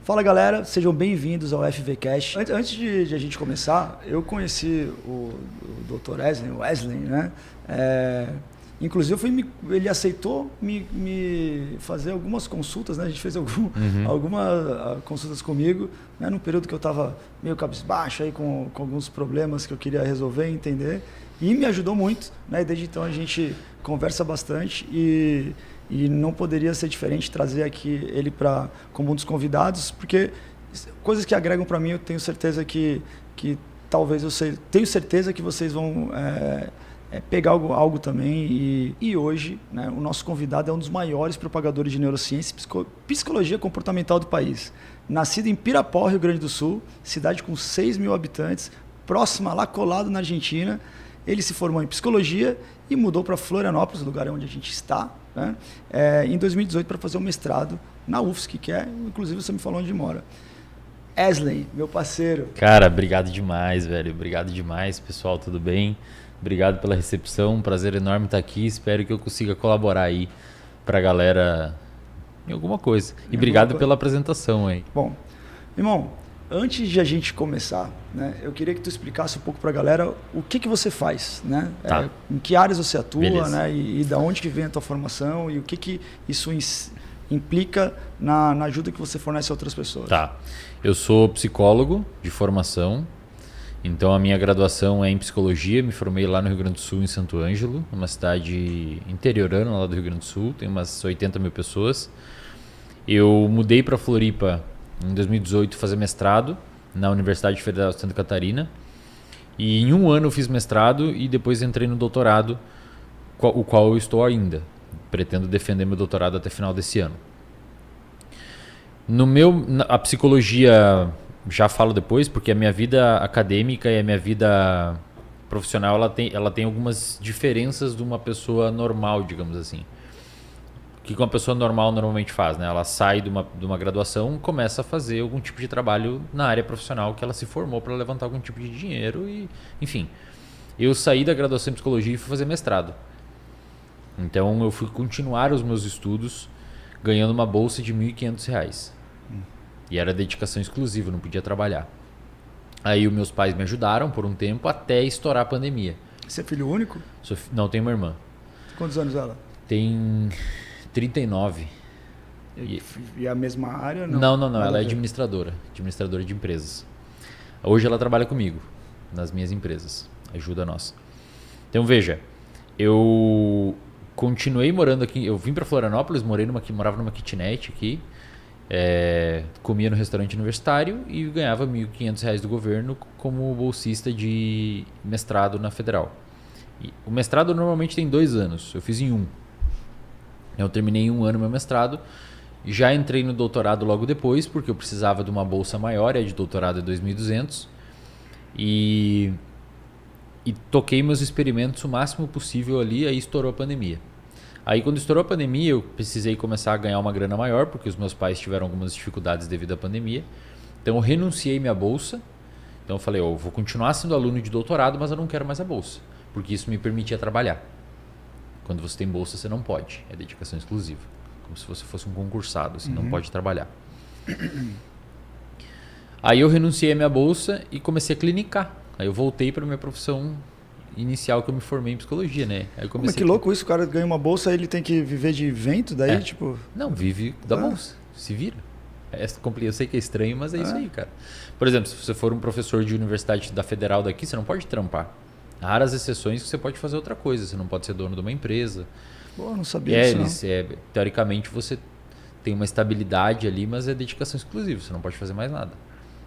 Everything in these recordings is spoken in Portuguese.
Fala galera, sejam bem-vindos ao FVCast. Antes de a gente começar, eu conheci o Dr. Wesley, né? Inclusive ele aceitou me fazer algumas consultas, né? A gente fez algumas consultas comigo, né? No período que eu estava meio cabisbaixo aí com alguns problemas que eu queria resolver e entender. E me ajudou muito, né? E desde então a gente conversa bastante e não poderia ser diferente trazer aqui ele como um dos convidados, porque coisas que agregam para mim, eu tenho certeza que talvez tenho certeza que vocês vão pegar algo também. E hoje, né, o nosso convidado é um dos maiores propagadores de neurociência e psicologia comportamental do país. Nascido em Pirapó, Rio Grande do Sul, cidade com 6 mil habitantes, próxima lá, colado na Argentina. Ele se formou em psicologia e mudou para Florianópolis, lugar onde a gente está, né? Em 2018 para fazer um mestrado na UFSC, que inclusive você me falou onde mora. Wesley, meu parceiro. Cara, obrigado demais, velho. Obrigado demais, pessoal, tudo bem? Obrigado pela recepção, um prazer enorme estar aqui. Espero que eu consiga colaborar aí pra galera em alguma coisa. E obrigado pela apresentação aí. Bom, irmão, antes de a gente começar, né, eu queria que tu explicasse um pouco para a galera o que você faz, né? Tá. Em que áreas você atua, beleza, né? E da onde que vem a tua formação e o que isso implica na ajuda que você fornece a outras pessoas. Tá. Eu sou psicólogo de formação, então a minha graduação é em psicologia. Me formei lá no Rio Grande do Sul, em Santo Ângelo, uma cidade interiorana lá do Rio Grande do Sul, tem umas 80 mil pessoas. Eu mudei para Floripa em 2018 fazer mestrado na Universidade Federal de Santa Catarina, e em um ano eu fiz mestrado e depois entrei no doutorado, o qual eu estou ainda. Pretendo defender meu doutorado até final desse ano. A psicologia já falo depois, porque a minha vida acadêmica e a minha vida profissional ela tem algumas diferenças de uma pessoa normal, digamos assim. O que uma pessoa normal normalmente faz, né? Ela sai de uma graduação, começa a fazer algum tipo de trabalho na área profissional que ela se formou para levantar algum tipo de dinheiro e, enfim. Eu saí da graduação em psicologia e fui fazer mestrado. Então eu fui continuar os meus estudos ganhando uma bolsa de R$ 1.500. E era dedicação exclusiva, não podia trabalhar. Aí os meus pais me ajudaram por um tempo até estourar a pandemia. Você é filho único? Não, tenho uma irmã. Quantos anos ela? Tem 39. E a mesma área? Não. Ela é administradora de empresas. Hoje ela trabalha comigo nas minhas empresas, ajuda nós. Então veja, eu continuei morando aqui. Eu vim para Florianópolis, morava numa kitnet aqui, comia no restaurante universitário e ganhava R$ 1.500 do governo como bolsista de mestrado na Federal. E o mestrado normalmente tem 2 anos, eu fiz em 1. Eu terminei em 1 ano meu mestrado, já entrei no doutorado logo depois, porque eu precisava de uma bolsa maior, de doutorado é 2.200, e toquei meus experimentos o máximo possível ali, aí estourou a pandemia. Aí quando estourou a pandemia, eu precisei começar a ganhar uma grana maior, porque os meus pais tiveram algumas dificuldades devido à pandemia. Então eu renunciei minha bolsa, então eu falei, eu vou continuar sendo aluno de doutorado, mas eu não quero mais a bolsa, porque isso me permitia trabalhar. Quando você tem bolsa, você não pode. É dedicação exclusiva. Como se você fosse um concursado, assim, não pode trabalhar. Aí eu renunciei à minha bolsa e comecei a clinicar. Aí eu voltei para a minha profissão inicial, que eu me formei em psicologia, né? Aí eu comecei que louco isso, o cara ganha uma bolsa, ele tem que viver de evento, daí tipo... Não, vive da bolsa, se vira. Eu sei que é estranho, mas é isso aí, cara. Por exemplo, se você for um professor de universidade da Federal daqui, você não pode trampar. Raras exceções que você pode fazer outra coisa, você não pode ser dono de uma empresa. Pô, não sabia disso teoricamente você tem uma estabilidade ali, mas é dedicação exclusiva, você não pode fazer mais nada.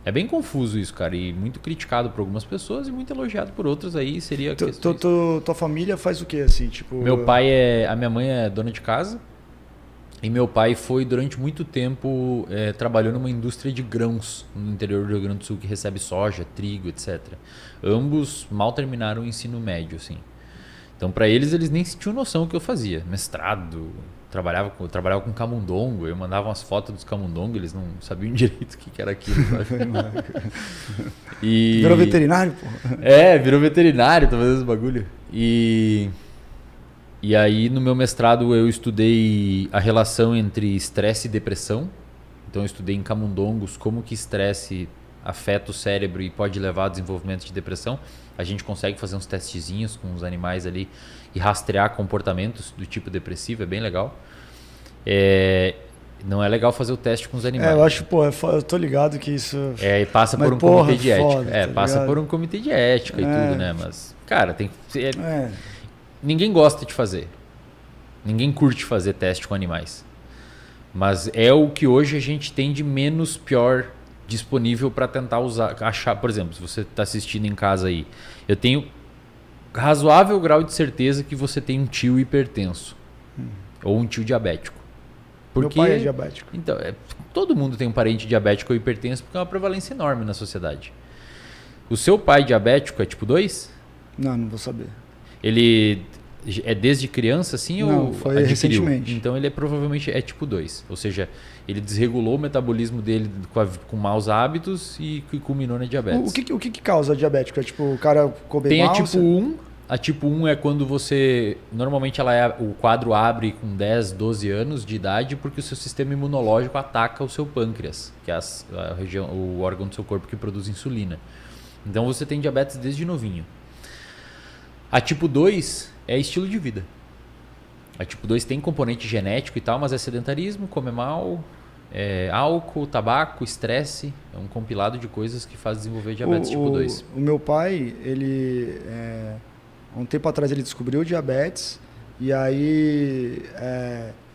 É bem confuso isso, cara, e muito criticado por algumas pessoas e muito elogiado por outras. Aí seria tua família faz o quê, assim, tipo... A minha mãe é dona de casa, e meu pai foi durante muito tempo, trabalhou numa indústria de grãos no interior do Rio Grande do Sul, que recebe soja, trigo, etc. Ambos mal terminaram o ensino médio, assim. Então para eles nem tinham noção do que eu fazia. Mestrado, trabalhava com camundongo, eu mandava umas fotos dos camundongos, eles não sabiam direito o que era aquilo. Virou veterinário, pô? Virou veterinário, tá fazendo esse bagulho. E aí no meu mestrado eu estudei a relação entre estresse e depressão Então eu estudei em camundongos como que estresse afeta o cérebro e pode levar ao desenvolvimento de depressão. A gente consegue fazer uns testezinhos com os animais ali e rastrear comportamentos do tipo depressivo, é bem legal. Não é legal fazer o teste com os animais. Eu acho, eu tô ligado que isso... E passa por um comitê de ética. Passa por um comitê de ética e tudo, né? Mas, cara, tem que... Ninguém gosta de fazer. Ninguém curte fazer teste com animais. Mas é o que hoje a gente tem de menos pior disponível para tentar achar. Por exemplo, se você está assistindo em casa aí, eu tenho razoável grau de certeza que você tem um tio hipertenso ou um tio diabético. Porque, meu pai é diabético. Então, todo mundo tem um parente diabético ou hipertenso porque é uma prevalência enorme na sociedade. O seu pai diabético é tipo 2? Não vou saber. Ele é desde criança assim ou foi adquiriu? Recentemente. Então ele provavelmente é tipo 2. Ou seja, ele desregulou o metabolismo dele com maus hábitos e culminou na diabetes. O que causa diabético? É tipo o cara come Tem mal? A tipo 1. A tipo 1 é quando você... Normalmente o quadro abre com 10, 12 anos de idade porque o seu sistema imunológico ataca o seu pâncreas, que é o órgão do seu corpo que produz insulina. Então você tem diabetes desde novinho. A tipo 2 é estilo de vida. A tipo 2 tem componente genético e tal, mas é sedentarismo, come mal, álcool, tabaco, estresse. É um compilado de coisas que faz desenvolver diabetes tipo 2. O meu pai, ele... um tempo atrás ele descobriu diabetes e aí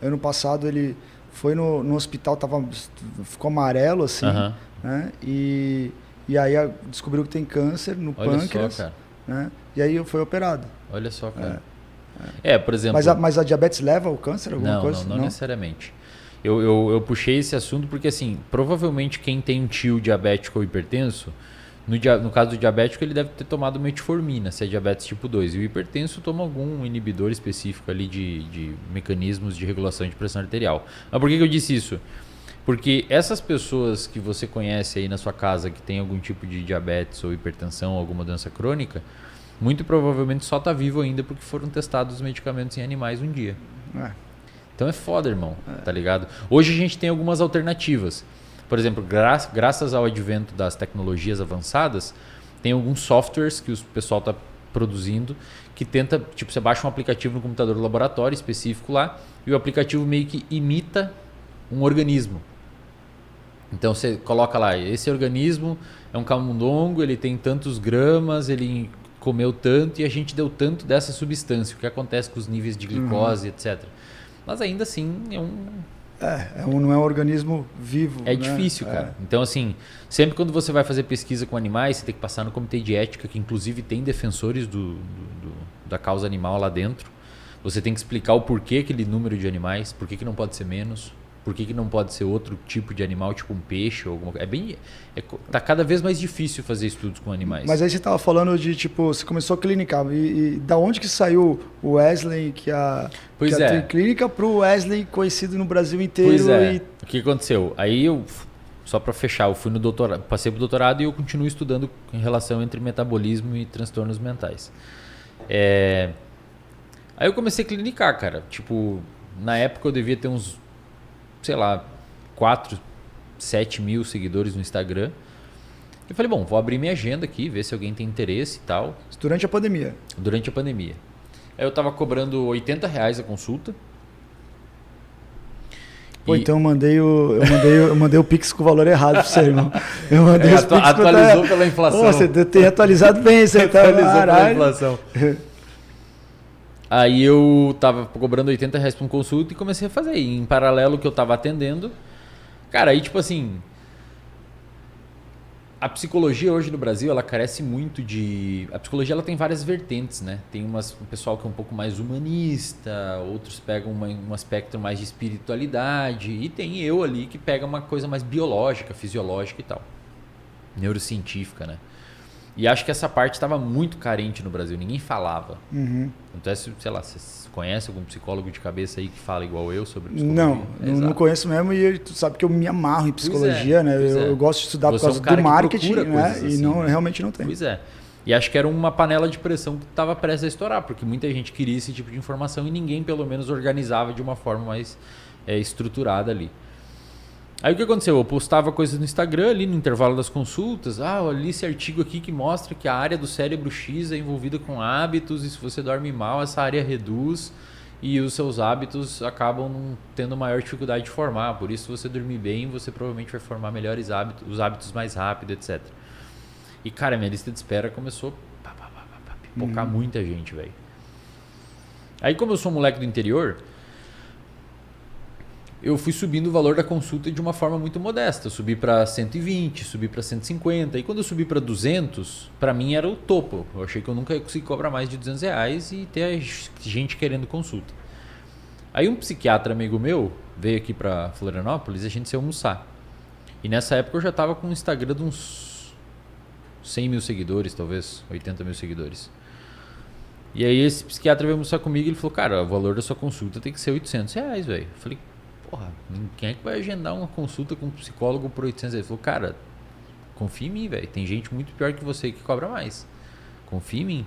ano passado ele foi no hospital, ficou amarelo assim, né? E aí descobriu que tem câncer no pâncreas. Só, cara. Né? E aí foi operado. Olha só, cara. Por exemplo... Mas a diabetes leva ao câncer? Alguma coisa? Não necessariamente. Eu puxei esse assunto porque, assim, provavelmente quem tem um tio diabético ou hipertenso, no caso do diabético, ele deve ter tomado metformina, se é diabetes tipo 2. E o hipertenso toma algum inibidor específico ali de mecanismos de regulação de pressão arterial. Mas por que eu disse isso? Porque essas pessoas que você conhece aí na sua casa que tem algum tipo de diabetes ou hipertensão ou alguma doença crônica, muito provavelmente só está vivo ainda porque foram testados os medicamentos em animais um dia. Então é foda, irmão, tá ligado? Hoje a gente tem algumas alternativas. Por exemplo, graças ao advento das tecnologias avançadas, tem alguns softwares que o pessoal está produzindo que tenta, tipo, você baixa um aplicativo no computador do laboratório específico lá e o aplicativo meio que imita um organismo. Então você coloca lá, esse organismo é um camundongo, ele tem tantos gramas, ele comeu tanto e a gente deu tanto dessa substância. O que acontece com os níveis de glicose, etc. Mas ainda assim não é um organismo vivo. É difícil, cara. Então, assim, sempre quando você vai fazer pesquisa com animais, você tem que passar no comitê de ética, que inclusive tem defensores da causa animal lá dentro. Você tem que explicar o porquê aquele número de animais, por que não pode ser menos, por que não pode ser outro tipo de animal, tipo um peixe ou alguma coisa. Tá cada vez mais difícil fazer estudos com animais. Mas aí você estava falando de, tipo, você começou a clinicar. E da onde que saiu o Wesley, que tem clínica, pro Wesley conhecido no Brasil inteiro? Pois é. O que aconteceu? Aí só para fechar, eu fui no doutorado, passei pro doutorado e eu continuo estudando em relação entre metabolismo e transtornos mentais. Aí eu comecei a clinicar, cara. Tipo, na época eu devia ter uns, sei lá, 4, 7 mil seguidores no Instagram. Eu falei, bom, vou abrir minha agenda aqui, ver se alguém tem interesse e tal. Durante a pandemia? Durante a pandemia. Aí eu tava cobrando R$80 a consulta. Então eu mandei o Pix com o valor errado pra você, irmão. Eu mandei atualizou pela inflação. Você tem atualizado bem, você atualizou pela inflação. Aí eu tava cobrando R$80 por uma consulta e comecei a fazer. E em paralelo que eu tava atendendo. Cara, aí tipo assim... A psicologia hoje no Brasil, ela carece muito de... A psicologia ela tem várias vertentes, né? Tem um pessoal que é um pouco mais humanista, outros pegam um aspecto mais de espiritualidade, e tem eu ali que pega uma coisa mais biológica, fisiológica e tal. Neurocientífica, né? E acho que essa parte estava muito carente no Brasil, ninguém falava. Então, sei lá, você conhece algum psicólogo de cabeça aí que fala igual eu sobre psicologia? Não conheço mesmo, e tu sabe que eu me amarro em psicologia, né? Eu gosto de estudar por causa do marketing, né? Assim, e realmente não tem. Pois é. E acho que era uma panela de pressão que estava prestes a estourar, porque muita gente queria esse tipo de informação e ninguém, pelo menos, organizava de uma forma mais estruturada ali. Aí o que aconteceu? Eu postava coisas no Instagram ali no intervalo das consultas. Eu li esse artigo aqui que mostra que a área do cérebro X é envolvida com hábitos e se você dorme mal, essa área reduz e os seus hábitos acabam tendo maior dificuldade de formar. Por isso, se você dormir bem, você provavelmente vai formar melhores hábitos, os hábitos mais rápido, etc. E, cara, minha lista de espera começou a pipocar muita gente, velho. Aí, como eu sou um moleque do interior, eu fui subindo o valor da consulta de uma forma muito modesta. Eu subi para 120, subi para 150. E quando eu subi para 200, para mim era o topo. Eu achei que eu nunca ia conseguir cobrar mais de R$200 e ter gente querendo consulta. Aí um psiquiatra amigo meu veio aqui para Florianópolis e a gente se almoçar. E nessa época eu já estava com um Instagram de uns 100 mil seguidores, talvez 80 mil seguidores. E aí esse psiquiatra veio almoçar comigo e ele falou, cara, o valor da sua consulta tem que ser R$800, velho. Eu falei, porra, quem é que vai agendar uma consulta com um psicólogo por R$800? Ele falou, cara, confia em mim, velho. Tem gente muito pior que você que cobra mais. Confia em mim.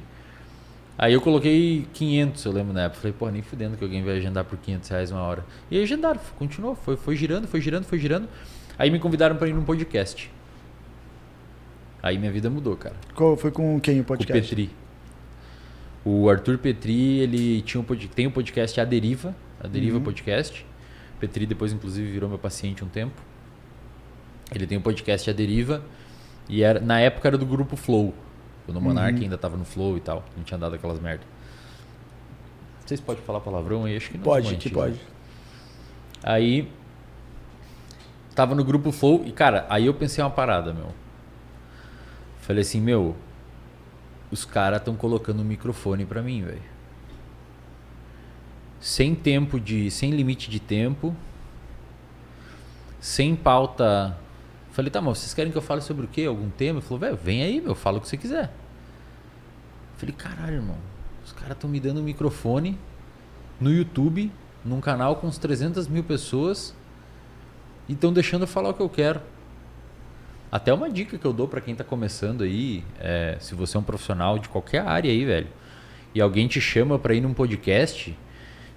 Aí eu coloquei 500, eu lembro na época. Falei, porra, nem fudendo que alguém vai agendar por R$500 uma hora. E aí agendaram, continuou, foi girando. Aí me convidaram para ir num podcast. Aí minha vida mudou, cara. Foi com quem o podcast? Com o Petri. O Arthur Petri, ele tem um podcast A Deriva Podcast. O Petri depois, inclusive, virou meu paciente um tempo. Ele tem um podcast A Deriva. E na época era do grupo Flow. Quando o Monark ainda tava no Flow e tal. Não tinha dado aquelas merda. Não sei se pode falar palavrão aí, acho que não. Pode, que pode. Aí, tava no grupo Flow e, cara, aí eu pensei uma parada, meu. Falei assim, meu, os caras estão colocando um microfone pra mim, velho. Sem limite de tempo, sem pauta. Falei, tá, mas vocês querem que eu fale sobre o quê? Algum tema? Ele falou, velho, vem aí, meu, fala o que você quiser. Falei, caralho, irmão, os caras estão me dando um microfone no YouTube, num canal com uns 300 mil pessoas e estão deixando eu falar o que eu quero. Até uma dica que eu dou pra quem tá começando aí, se você é um profissional de qualquer área aí, velho, e alguém te chama pra ir num podcast,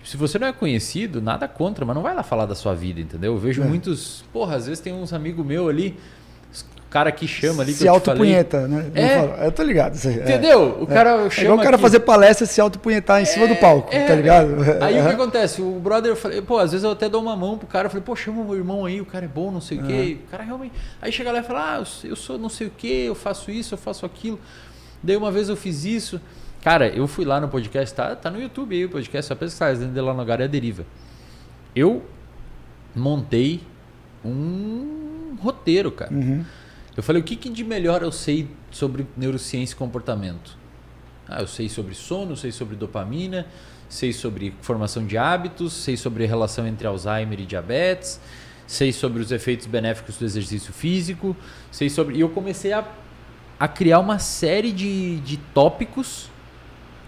se você não é conhecido, nada contra, mas não vai lá falar da sua vida, entendeu? Eu vejo muitos, porra, às vezes tem uns amigos meus ali, o cara que chama ali, que se autopunheta, né? Eu tô ligado. Isso aí, entendeu? O cara chama. É igual o cara fazer palestra e se autopunhetar em cima do palco, tá ligado? Aí o que acontece? O brother, eu falei, pô, às vezes eu até dou uma mão pro cara, eu falei, pô, chama o meu irmão aí, o cara é bom, não sei o quê. O cara realmente. Aí chega lá e fala, eu sou não sei o quê, eu faço isso, eu faço aquilo. Daí uma vez eu fiz isso. Cara, eu fui lá no podcast, tá no YouTube aí o podcast, só pesquisar, dentro de lá no lugar é a Deriva. Eu montei um roteiro, cara. Eu falei, o que de melhor eu sei sobre neurociência e comportamento? Eu sei sobre sono, sei sobre dopamina, sei sobre formação de hábitos, sei sobre a relação entre Alzheimer e diabetes, sei sobre os efeitos benéficos do exercício físico, sei sobre... E eu comecei a criar uma série de tópicos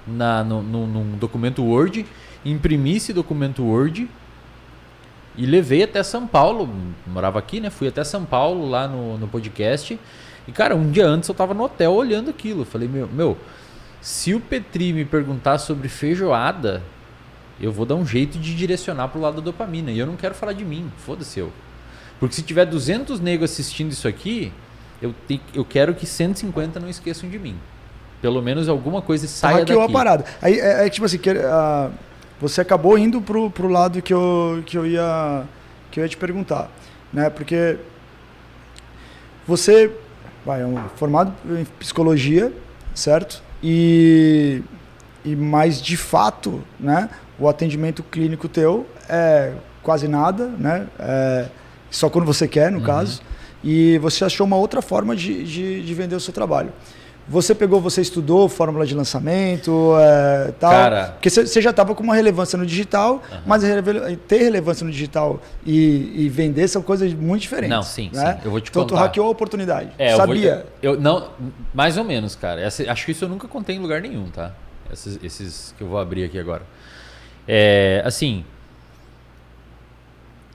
num documento Word, imprimi esse documento Word e levei até São Paulo, morava aqui, né? Fui até São Paulo lá no podcast. E, cara, um dia antes eu tava no hotel olhando aquilo. Eu falei, meu, se o Petri me perguntar sobre feijoada, eu vou dar um jeito de direcionar pro lado da dopamina. E eu não quero falar de mim, foda-se eu. Porque se tiver 200 negros assistindo isso aqui, eu quero que 150 não esqueçam de mim. Pelo menos alguma coisa saia daqui. A parada. Aí tipo assim, você acabou indo pro lado que eu ia te perguntar, né? Porque você é formado em psicologia, certo? Mas de fato, né? O atendimento clínico teu é quase nada, né? Só quando você quer, no caso. E você achou uma outra forma de vender o seu trabalho. Você estudou fórmula de lançamento, tal? Cara, porque você já estava com uma relevância no digital, mas ter relevância no digital e vender são coisas muito diferentes. Não, sim, né? sim. Eu vou te então contar. tu hackeou a oportunidade. Sabia? Não, mais ou menos, cara. Acho que isso eu nunca contei em lugar nenhum, tá? Esses que eu vou abrir aqui agora. Assim,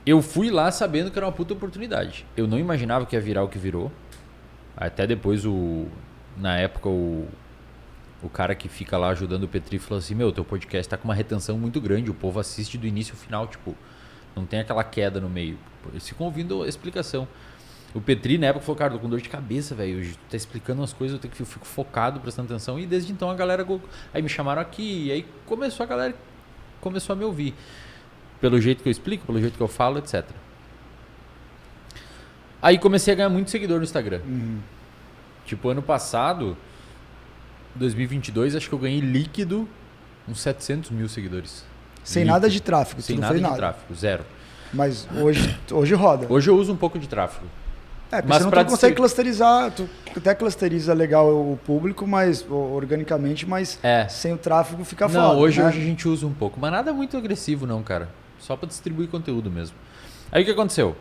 eu fui lá sabendo que era uma puta oportunidade. Eu não imaginava que ia virar o que virou. Até depois na época, o cara que fica lá ajudando o Petri falou assim, teu podcast tá com uma retenção muito grande, o povo assiste do início ao final, tipo, não tem aquela queda no meio. Eles ficam ouvindo a explicação. O Petri, na época, falou, cara, tô com dor de cabeça, velho. Tá explicando umas coisas, eu fico focado, prestando atenção. E desde então a galera... Aí me chamaram aqui, e aí a galera começou a me ouvir. Pelo jeito que eu explico, pelo jeito que eu falo, etc. Aí comecei a ganhar muito seguidor no Instagram. Tipo, ano passado, 2022, acho que eu ganhei líquido uns 700 mil seguidores. Sem nada de tráfego, sem não nada fez de nada. tráfego, zero. Mas hoje roda. Hoje eu uso um pouco de tráfego. Porque mas você não consegue clusterizar, tu até clusteriza legal o público, mas organicamente, mas sem o tráfego fica foda. Não, hoje né? a gente usa um pouco, mas nada muito agressivo não, cara. Só para distribuir conteúdo mesmo. Aí o que aconteceu?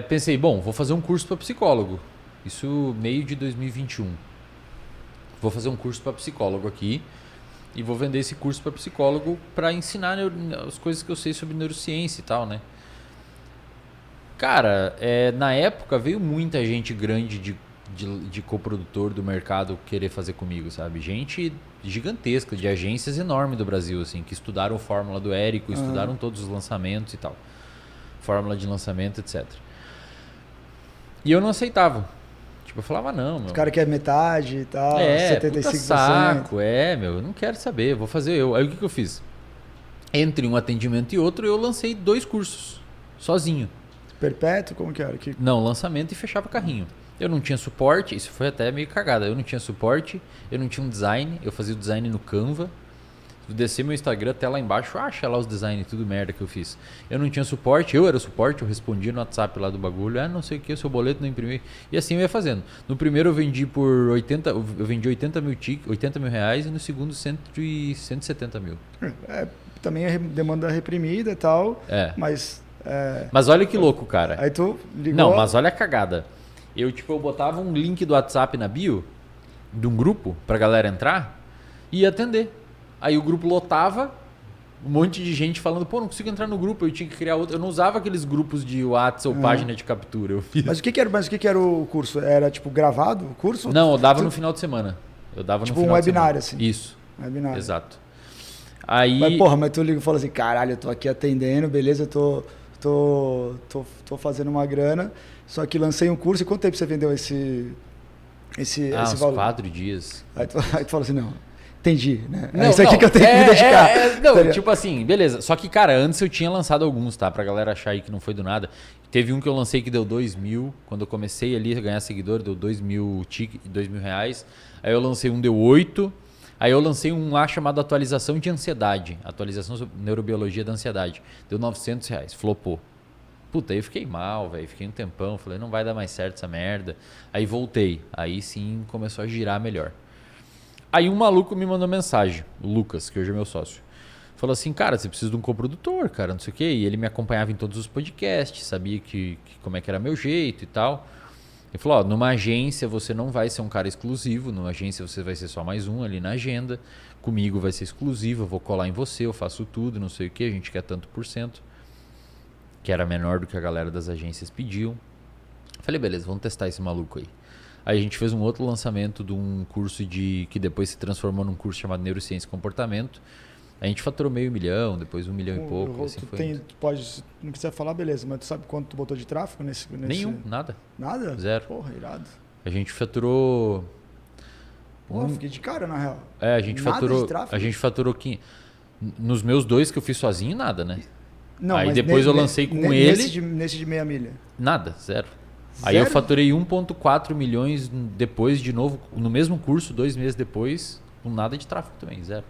Pensei, bom, vou fazer um curso para psicólogo. Isso meio de 2021. Vou fazer um curso para psicólogo aqui e vou vender esse curso para psicólogo para ensinar as coisas que eu sei sobre neurociência e tal, né? Cara, na época veio muita gente grande de coprodutor do mercado querer fazer comigo, sabe? Gente gigantesca, de agências enormes do Brasil, assim, que estudaram Fórmula do Érico, estudaram todos os lançamentos e tal. Fórmula de lançamento, etc. E eu não aceitava. Tipo, eu falava, não, meu. Os caras querem metade e tal, 75%. Puta saco, meu, eu não quero saber, vou fazer eu. Aí o que eu fiz? Entre um atendimento e outro, eu lancei 2 cursos, sozinho. Perpétuo? Como que era? Não, lançamento e fechava carrinho. Eu não tinha suporte, isso foi até meio cagada. Eu não tinha suporte, eu não tinha um design, eu fazia o design no Canva. Se tu descer meu Instagram até lá embaixo, acha lá os designs, tudo merda que eu fiz. Eu não tinha suporte, eu era o suporte, eu respondia no WhatsApp lá do bagulho, não sei o que, o seu boleto não imprimi. E assim eu ia fazendo. No primeiro eu vendi por 80 mil reais e no segundo 170 mil. Também é demanda reprimida e tal, mas... Mas olha que louco, cara. Aí tu ligou... Não, mas olha a cagada. Eu botava um link do WhatsApp na bio, de um grupo, pra galera entrar, e ia atender. Aí o grupo lotava, um monte de gente falando, pô, não consigo entrar no grupo, eu tinha que criar outro. Eu não usava aqueles grupos de WhatsApp ou página de captura. Eu fiz. Mas o que era o curso? Era tipo gravado o curso? Não, eu dava no final de semana. Eu dava tipo no final um de semana. webinário, assim. Isso. Webinário. Exato. Aí... Mas tu liga e fala assim, caralho, eu tô aqui atendendo, beleza, eu tô fazendo uma grana, só que lancei um curso. E quanto tempo você vendeu esse uns valor? 4 dias. Aí tu fala assim, não, entendi, né? Não, é isso aqui que eu tenho que me dedicar. Não, tipo assim, beleza. Só que, cara, antes eu tinha lançado alguns, tá? Pra galera achar aí que não foi do nada. Teve um que eu lancei que deu 2 mil. Quando eu comecei ali a ganhar seguidor, deu 2 mil reais. Aí eu lancei um, deu 8. Aí eu lancei um lá chamado Atualização de Ansiedade. Atualização sobre Neurobiologia da Ansiedade. Deu 900 reais, flopou. Puta, aí eu fiquei mal, velho. Fiquei um tempão, falei, não vai dar mais certo essa merda. Aí voltei. Aí sim começou a girar melhor. Aí um maluco me mandou mensagem, o Lucas, que hoje é meu sócio. Falou assim, cara, você precisa de um coprodutor, cara, não sei o quê. E ele me acompanhava em todos os podcasts, sabia que como é que era meu jeito e tal. Ele falou, numa agência você não vai ser um cara exclusivo, numa agência você vai ser só mais um ali na agenda, comigo vai ser exclusivo, eu vou colar em você, eu faço tudo, não sei o que, a gente quer tanto por cento, que era menor do que a galera das agências pediam. Falei, beleza, vamos testar esse maluco aí. Aí a gente fez um outro lançamento de um curso que depois se transformou num curso chamado Neurociência e Comportamento. A gente faturou $500 mil, depois 1 milhão e pouco. Assim tu não quiser falar, beleza, mas tu sabe quanto tu botou de tráfego nesse... Nenhum, nada. Nada? Zero. Porra, irado. A gente faturou... Pô, fiquei de cara, na real. A gente faturou nos meus 2 que eu fiz sozinho, nada, né? Não, aí depois eu lancei com ele... Nesse de meia milha? Nada, zero. Aí eu faturei 1,4 milhões depois, de novo, no mesmo curso, 2 meses depois, com nada de tráfego também, zero.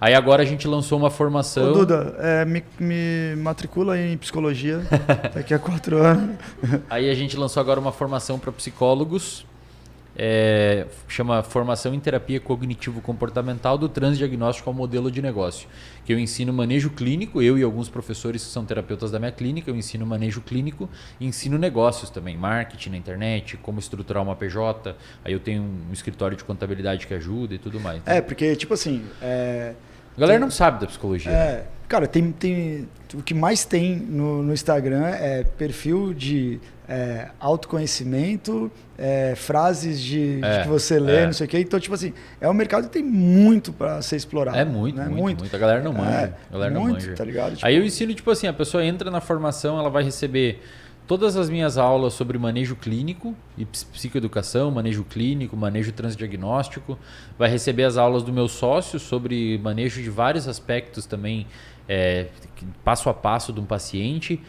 Aí agora a gente lançou uma formação... Ô, Duda, me matricula em psicologia daqui a 4 anos. Aí a gente lançou agora uma formação para psicólogos, chama Formação em Terapia Cognitivo-Comportamental do Transdiagnóstico ao Modelo de Negócio, que eu ensino manejo clínico, eu e alguns professores que são terapeutas da minha clínica, eu ensino manejo clínico e ensino negócios também, marketing na internet, como estruturar uma PJ, aí eu tenho um escritório de contabilidade que ajuda e tudo mais. Né? Porque tipo assim... A galera não sabe da psicologia. Cara, o que mais tem no Instagram é perfil de autoconhecimento, frases de que você lê, não sei o quê. Então, tipo assim, é um mercado que tem muito para ser explorado. É muito, né? muito. A galera não manja. A galera muito, não manja. Tá ligado? Tipo, aí eu ensino, tipo assim, a pessoa entra na formação, ela vai receber todas as minhas aulas sobre manejo clínico e psicoeducação, manejo clínico, manejo transdiagnóstico. Vai receber as aulas do meu sócio sobre manejo de vários aspectos também, passo a passo de um paciente.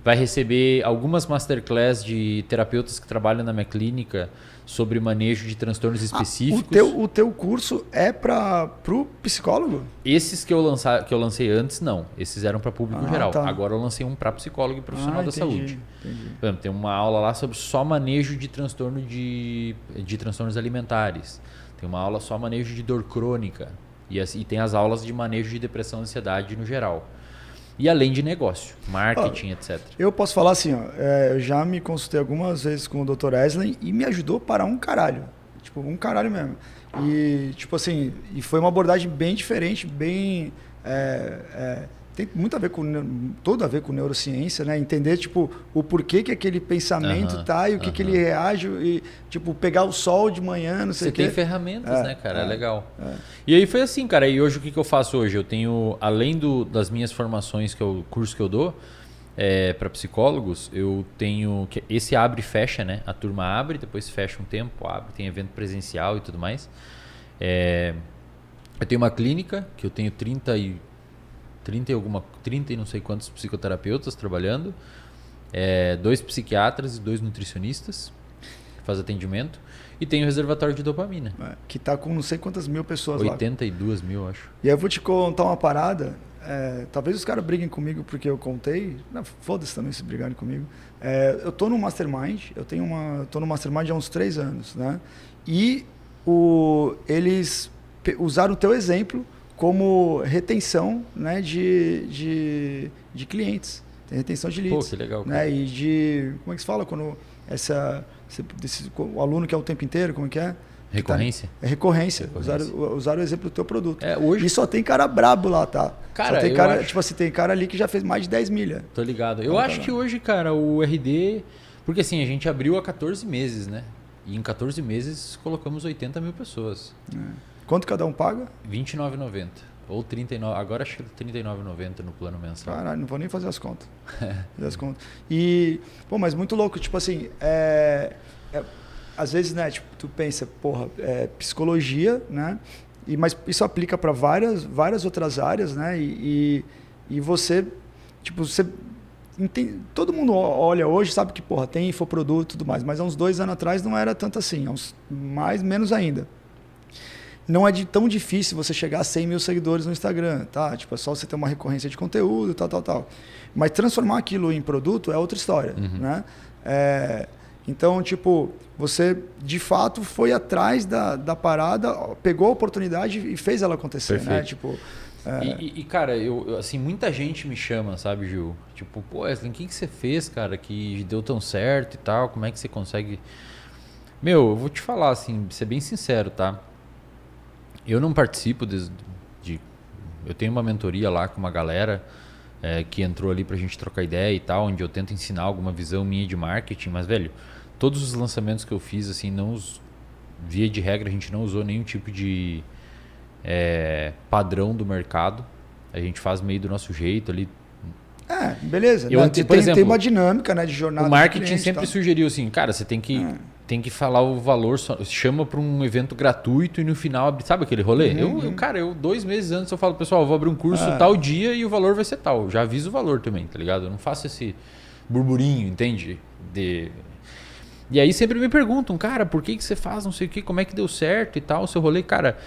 Vai receber algumas masterclass de terapeutas que trabalham na minha clínica sobre manejo de transtornos específicos. O teu curso é para o psicólogo? Esses que eu lancei antes, não. Esses eram para público geral. Tá. Agora eu lancei um para psicólogo e profissional da saúde. Entendi. Por exemplo, tem uma aula lá sobre só manejo de transtorno de transtornos alimentares. Tem uma aula só manejo de dor crônica. E tem as aulas de manejo de depressão e ansiedade no geral. E além de negócio, marketing, etc. Eu posso falar assim, eu já me consultei algumas vezes com o Dr. Wesley e me ajudou para um caralho. Tipo, um caralho mesmo. E, tipo assim, foi uma abordagem bem diferente, bem... tem muito a ver tudo a ver com neurociência, né? Entender, tipo, o porquê que aquele pensamento tá e o que ele reage e, tipo, pegar o sol de manhã, não sei o quê. Você tem ferramentas, né, cara? É legal. E aí foi assim, cara. E hoje o que eu faço hoje? Eu tenho, além das minhas formações, que é o curso que eu dou para psicólogos, eu tenho... Esse abre e fecha, né? A turma abre, depois fecha um tempo, abre, tem evento presencial e tudo mais. Eu tenho uma clínica, que eu tenho 30 e não sei quantos psicoterapeutas trabalhando, 2 psiquiatras e 2 nutricionistas que fazem atendimento, e tem o reservatório de dopamina. Que tá com não sei quantas mil pessoas 82 mil, acho. E aí eu vou te contar uma parada, talvez os caras briguem comigo porque eu contei, foda-se também se brigarem comigo. Eu tô no Mastermind, tô no Mastermind há uns 3 anos, né? E eles usaram o teu exemplo como retenção, né, de clientes. Tem retenção de leads. Pô, que legal, né, e de... Como é que se fala quando o aluno quer o tempo inteiro, como é que é? Recorrência? Recorrência. Usaram o exemplo do teu produto. Hoje... E só tem cara brabo lá, tá? Cara, só tem cara, tipo assim, tem cara ali que já fez mais de 10 milha. Tô ligado. Eu acho que hoje, cara, o RD... Porque assim, a gente abriu há 14 meses, né? E em 14 meses colocamos 80 mil pessoas. Quanto cada um paga? R$29,90. Ou 39, agora acho que R$39,90 no plano mensal. Caralho, não vou nem fazer as contas. E, pô, mas muito louco, tipo assim, às vezes, né, tipo, tu pensa, porra, psicologia, né? Mas isso aplica para várias outras áreas, né? E você, tipo, todo mundo olha hoje, sabe que, porra, tem infoproduto e tudo mais, mas há uns 2 anos atrás não era tanto assim, menos ainda. Não é tão difícil você chegar a 100 mil seguidores no Instagram, tá? Tipo, é só você ter uma recorrência de conteúdo, tal. Mas transformar aquilo em produto é outra história, né? Então, tipo, você de fato foi atrás da parada, pegou a oportunidade e fez ela acontecer, Perfeito. né? Tipo, E cara, eu, assim, muita gente me chama, sabe, Gil? Tipo, pô, Wesley, o que você fez, cara, que deu tão certo e tal? Como é que você consegue... Meu, eu vou te falar, assim, ser bem sincero, tá? Eu não participo eu tenho uma mentoria lá com uma galera que entrou ali pra gente trocar ideia e tal, onde eu tento ensinar alguma visão minha de marketing, mas, velho, todos os lançamentos que eu fiz, assim, via de regra, a gente não usou nenhum tipo de padrão do mercado. A gente faz meio do nosso jeito ali. Beleza. Por exemplo, tem uma dinâmica, né, de jornada. O marketing cliente, sempre sugeriu assim, cara, você tem que falar o valor, chama para um evento gratuito e no final abre, sabe aquele rolê? Cara, 2 meses antes eu falo, pessoal, eu vou abrir um curso tal dia e o valor vai ser tal. Já aviso o valor também, tá ligado? Eu não faço esse burburinho, entende? E aí sempre me perguntam, cara, por que você faz não sei o que, como é que deu certo e tal, o seu rolê, cara...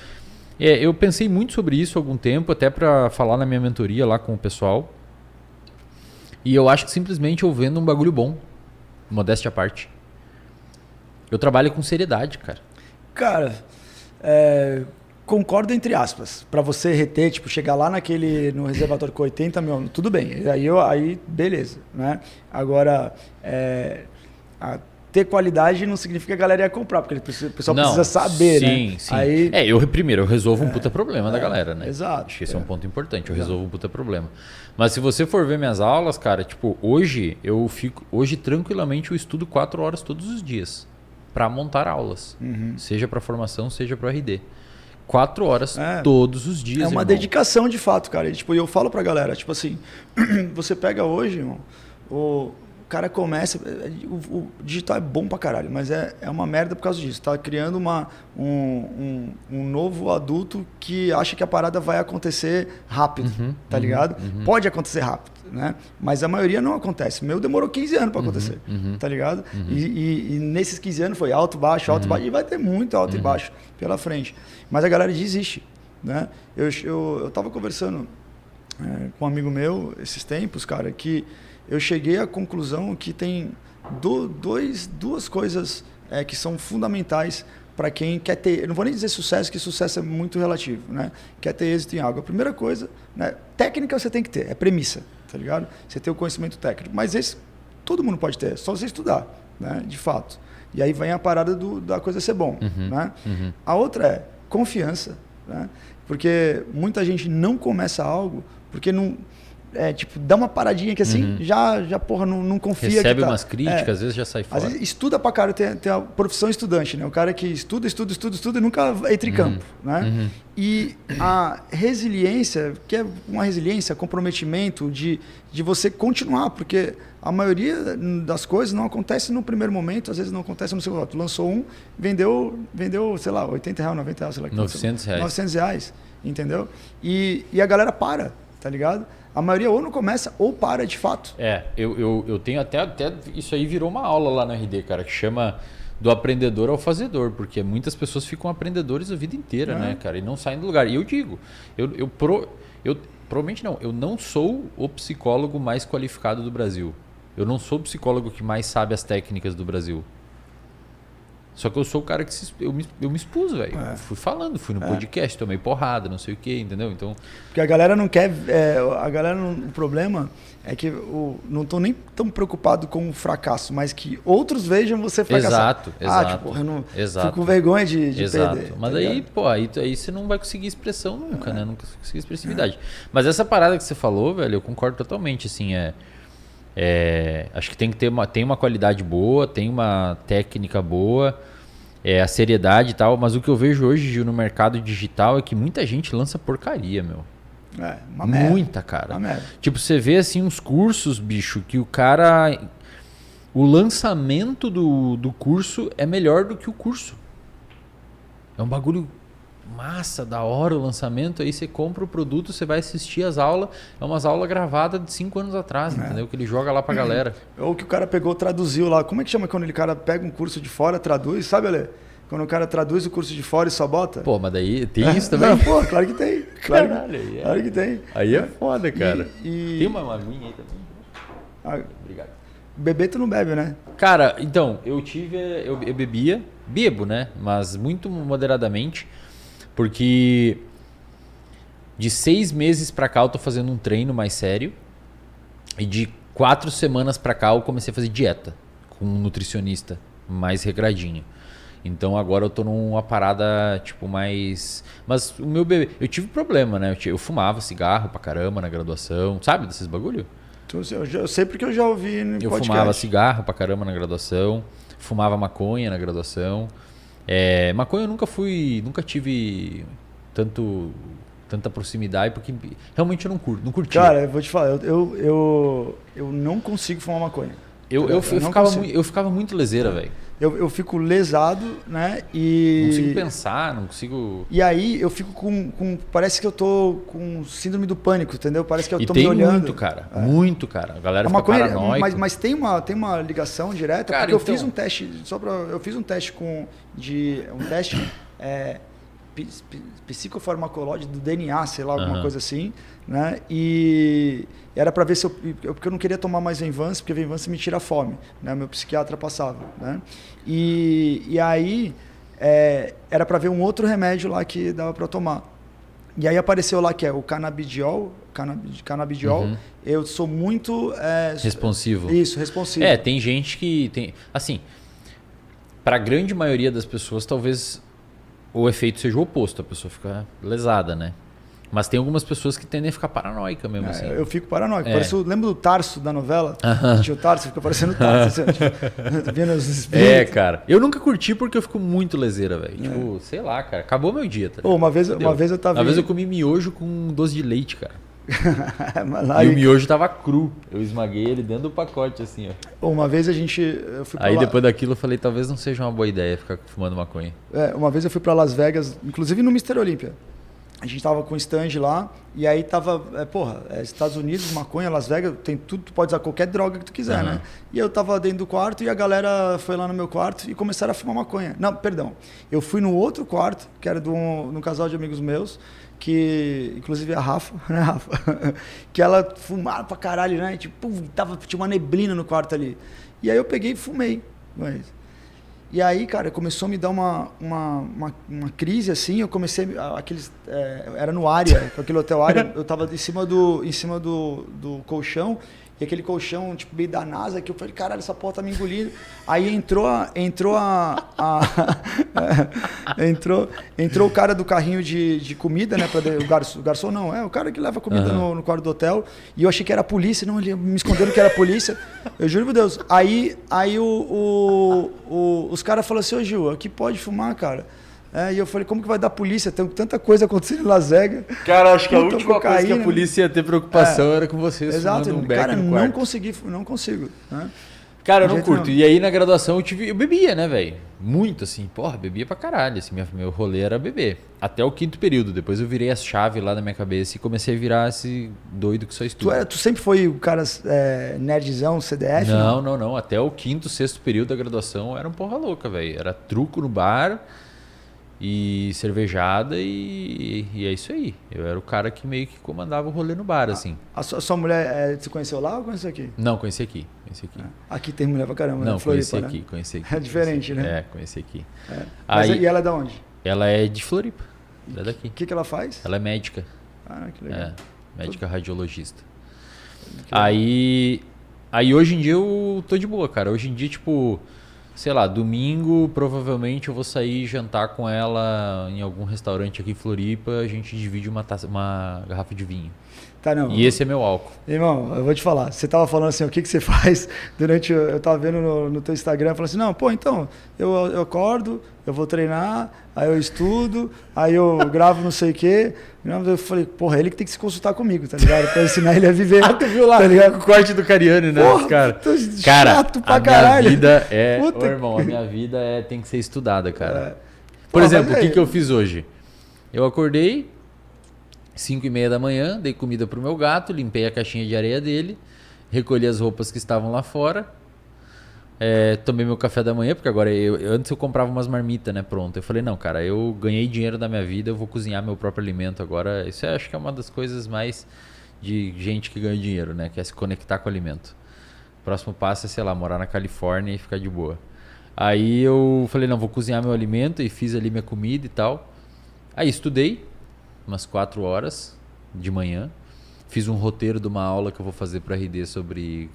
eu pensei muito sobre isso há algum tempo, até para falar na minha mentoria lá com o pessoal. E eu acho que simplesmente eu vendo um bagulho bom, modéstia à parte. Eu trabalho com seriedade, cara. Cara, concordo entre aspas. Para você reter, tipo, chegar lá no reservatório com 80 mil, tudo bem. Aí beleza, né? Agora, ter qualidade não significa que a galera ia comprar, porque o pessoal precisa saber, sim, né? Sim. Aí... Primeiro, eu resolvo um puta problema da galera, né? Exato. Acho que esse é um ponto importante, eu resolvo um puta problema. Mas se você for ver minhas aulas, cara, tipo, hoje tranquilamente eu estudo 4 horas todos os dias para montar aulas. Seja para formação, seja para RD. 4 horas todos os dias, É uma dedicação de fato, cara. E, tipo, eu falo pra galera, tipo assim, você pega hoje, irmão, o cara começa... O digital é bom pra caralho, mas é uma merda por causa disso. Tá criando um novo adulto que acha que a parada vai acontecer rápido, tá ligado? Pode acontecer rápido, né? Mas a maioria não acontece. O meu demorou 15 anos pra acontecer, tá ligado? E nesses 15 anos foi alto, baixo, e vai ter muito alto e baixo pela frente. Mas a galera desiste, né? Eu tava conversando com um amigo meu esses tempos, cara, que eu cheguei à conclusão que tem duas coisas que são fundamentais para quem quer ter... Eu não vou nem dizer sucesso, que sucesso é muito relativo, né? Quer ter êxito em algo. A primeira coisa, né? Técnica você tem que ter, é premissa, tá ligado? Você tem o conhecimento técnico. Mas esse todo mundo pode ter, só você estudar, né? De fato. E aí vem a parada da coisa ser bom, né? A outra é confiança, né? Porque muita gente não começa algo porque não... tipo, dá uma paradinha que assim, já porra, não confia. Recebe que tá. umas críticas, às vezes já sai fora. Às vezes estuda pra cara, tem a profissão estudante, né? O cara que estuda e nunca entra em campo, né? E a resiliência, que é uma resiliência, comprometimento de você continuar, porque a maioria das coisas não acontece no primeiro momento, às vezes não acontece no segundo. Tu lançou vendeu, sei lá, R$80, R$90, sei lá. R$900. Entendeu? E a galera para, tá ligado? A maioria ou não começa ou para de fato. Eu tenho até isso aí virou uma aula lá no RD, cara, que chama do aprendedor ao fazedor, porque muitas pessoas ficam aprendedores a vida inteira, né, cara, e não saem do lugar. E eu digo, provavelmente não, eu não sou o psicólogo mais qualificado do Brasil. Eu não sou o psicólogo que mais sabe as técnicas do Brasil. Só que eu sou o cara que eu me expus, velho. Fui falando, fui no podcast, tomei porrada, não sei o quê, entendeu? Então... Porque a galera não quer... o problema é que não estou nem tão preocupado com o fracasso, mas que outros vejam você fracassar. Exato. Tipo, eu não fico com vergonha de perder. Mas tá aí, pô, aí você não vai conseguir expressão nunca, né? Não conseguir expressividade. Mas essa parada que você falou, velho, eu concordo totalmente, assim, acho que tem que ter uma qualidade boa, tem uma técnica boa, a seriedade e tal, mas o que eu vejo hoje, Gil, no mercado digital é que muita gente lança porcaria, meu. Uma merda. Muita, cara. Uma merda. Tipo, você vê assim uns cursos, bicho, que o cara... O lançamento do curso é melhor do que o curso. É um bagulho... massa, da hora o lançamento, aí você compra o produto, você vai assistir as aulas, é umas aulas gravadas de 5 anos atrás, entendeu? Que ele joga lá pra galera. Ou que o cara pegou, traduziu lá, como é que chama quando o cara pega um curso de fora, traduz, sabe, Ale? Quando o cara traduz o curso de fora e só bota? Pô, mas daí tem isso também? Não, pô, claro que tem. Claro que tem. Aí é foda, cara. Tem uma aguinha aí também? Obrigado. Beber tu não bebe, né? Cara, então, eu bebo, né? Mas muito moderadamente. Porque de 6 meses pra cá eu tô fazendo um treino mais sério. E de 4 semanas pra cá eu comecei a fazer dieta com um nutricionista mais regradinho. Então agora eu tô numa parada tipo mais... Mas o meu bebê... Eu tive problema, né? Eu fumava cigarro pra caramba na graduação. Sabe desses bagulho? Eu sei porque eu já ouvi no podcast. Eu fumava cigarro pra caramba na graduação. Fumava maconha na graduação. Maconha eu nunca tive tanta proximidade, porque realmente eu não curti. Cara, eu vou te falar, eu não consigo fumar maconha. Eu ficava muito leseira, velho. Eu fico lesado, né? E não consigo pensar, não consigo... E aí eu fico com parece que eu tô com síndrome do pânico, entendeu? Parece que eu tô me olhando. Muito, cara. A galera fica paranoica. Mas tem uma ligação direta, cara, porque eu fiz um teste, um teste psicofarmacológico do DNA, sei lá, alguma coisa assim, né? E era para ver se porque eu não queria tomar mais Venvance, porque Venvance me tira a fome, né? Meu psiquiatra passava, né? E aí era para ver um outro remédio lá que dava para tomar. E aí apareceu lá que é o canabidiol. Eu sou muito responsivo. Isso, responsivo. Tem gente que tem, assim, Para a grande maioria das pessoas, talvez o efeito seja o oposto, a pessoa fica lesada, né? Mas tem algumas pessoas que tendem a ficar paranoica mesmo, assim. Eu fico paranoico. É. Lembra do Tarso da novela? Tinha o Tarso, fica parecendo o Tarso. Assim, tipo, vendo os espíritos. É, cara. Eu nunca curti porque eu fico muito leseira, velho. Tipo, sei lá, cara. Acabou meu dia, tá ligado? Uma vez eu tava... Uma vez eu comi miojo com doce de leite, cara. E o miojo tava cru. Eu esmaguei ele dentro do pacote, assim, ó. Uma vez eu fui pra Aí depois daquilo eu falei, talvez não seja uma boa ideia ficar fumando maconha. Uma vez eu fui pra Las Vegas, inclusive no Mr. Olympia. A gente tava com stand lá, e aí tava, Estados Unidos, maconha, Las Vegas, tem tudo, tu pode usar qualquer droga que tu quiser, né? E eu tava dentro do quarto e a galera foi lá no meu quarto e começaram a fumar maconha. Não, perdão. Eu fui no outro quarto, que era de um casal de amigos meus, que, inclusive a Rafa, né, Rafa? Que ela fumava pra caralho, né? Tipo, tinha uma neblina no quarto ali. E aí eu peguei e fumei. E aí, cara, começou a me dar uma crise, assim, eu comecei, era no Área, com aquele hotel Área, eu tava em cima do colchão, e aquele colchão, tipo, meio da NASA, que eu falei, caralho, essa porra tá me engolindo. Aí entrou o cara do carrinho de comida, né, o garçom não, o cara que leva comida no quarto do hotel, e eu achei que era a polícia, não, ele me escondendo que era a polícia, eu juro por Deus. Aí os caras falaram assim, ô Gil, aqui pode fumar, cara. E eu falei, como que vai dar polícia? Tem tanta coisa acontecendo em Las Vegas. Cara, acho que a última coisa que a polícia ia ter preocupação era com vocês. Exato, um beck cara, no não quarto. consigo. Né? Cara, eu não curto. E aí na graduação eu bebia, né, velho? Muito, assim. Porra, bebia pra caralho. Assim, meu rolê era beber. Até o 5º período. Depois eu virei a chave lá na minha cabeça e comecei a virar esse doido que só estuda. Tu sempre foi o cara nerdzão, CDF? Não. Até o 5º, 6º período da graduação eu era um porra louca, velho. Era truco no bar e cervejada e é isso aí. Eu era o cara que meio que comandava o rolê no bar, assim. A sua mulher, você conheceu lá ou conheceu aqui? Não, conheci aqui. Aqui tem mulher pra caramba, não, né? Floripa, conheci aqui. É diferente, né? Conheci aqui. Mas, e ela é de onde? Ela é de Floripa. Ela é daqui. O que ela faz? Ela é médica. Que legal. Médica radiologista. Aí hoje em dia eu tô de boa, cara. Hoje em dia, tipo, sei lá, domingo provavelmente eu vou sair jantar com ela em algum restaurante aqui em Floripa, a gente divide uma garrafa de vinho. Tá, não. E esse é meu álcool. Irmão, eu vou te falar, você tava falando assim, o que você faz durante, eu tava vendo no teu Instagram, falando assim, não, pô, então, eu acordo, eu vou treinar, aí eu estudo, aí eu gravo não sei o quê. Eu falei, porra, ele que tem que se consultar comigo, tá ligado? Pra ensinar ele a viver. Tu viu lá, tá ligado? O corte do Cariani, né, porra, cara? Chato pra caralho. Minha vida irmão, a minha vida tem que ser estudada, cara. Por exemplo, o que eu fiz hoje? Eu acordei 5h30 da manhã, dei comida pro meu gato, limpei a caixinha de areia dele, recolhi as roupas que estavam lá fora, tomei meu café da manhã, porque agora antes eu comprava umas marmitas, né, pronto. Eu falei, não, cara, eu ganhei dinheiro da minha vida, eu vou cozinhar meu próprio alimento agora. Isso acho que é uma das coisas mais de gente que ganha dinheiro, né, que é se conectar com o alimento. O próximo passo é, sei lá, morar na Califórnia e ficar de boa. Aí eu falei, não, vou cozinhar meu alimento e fiz ali minha comida e tal. Aí estudei umas 4 horas de manhã. Fiz um roteiro de uma aula que eu vou fazer para RD sobre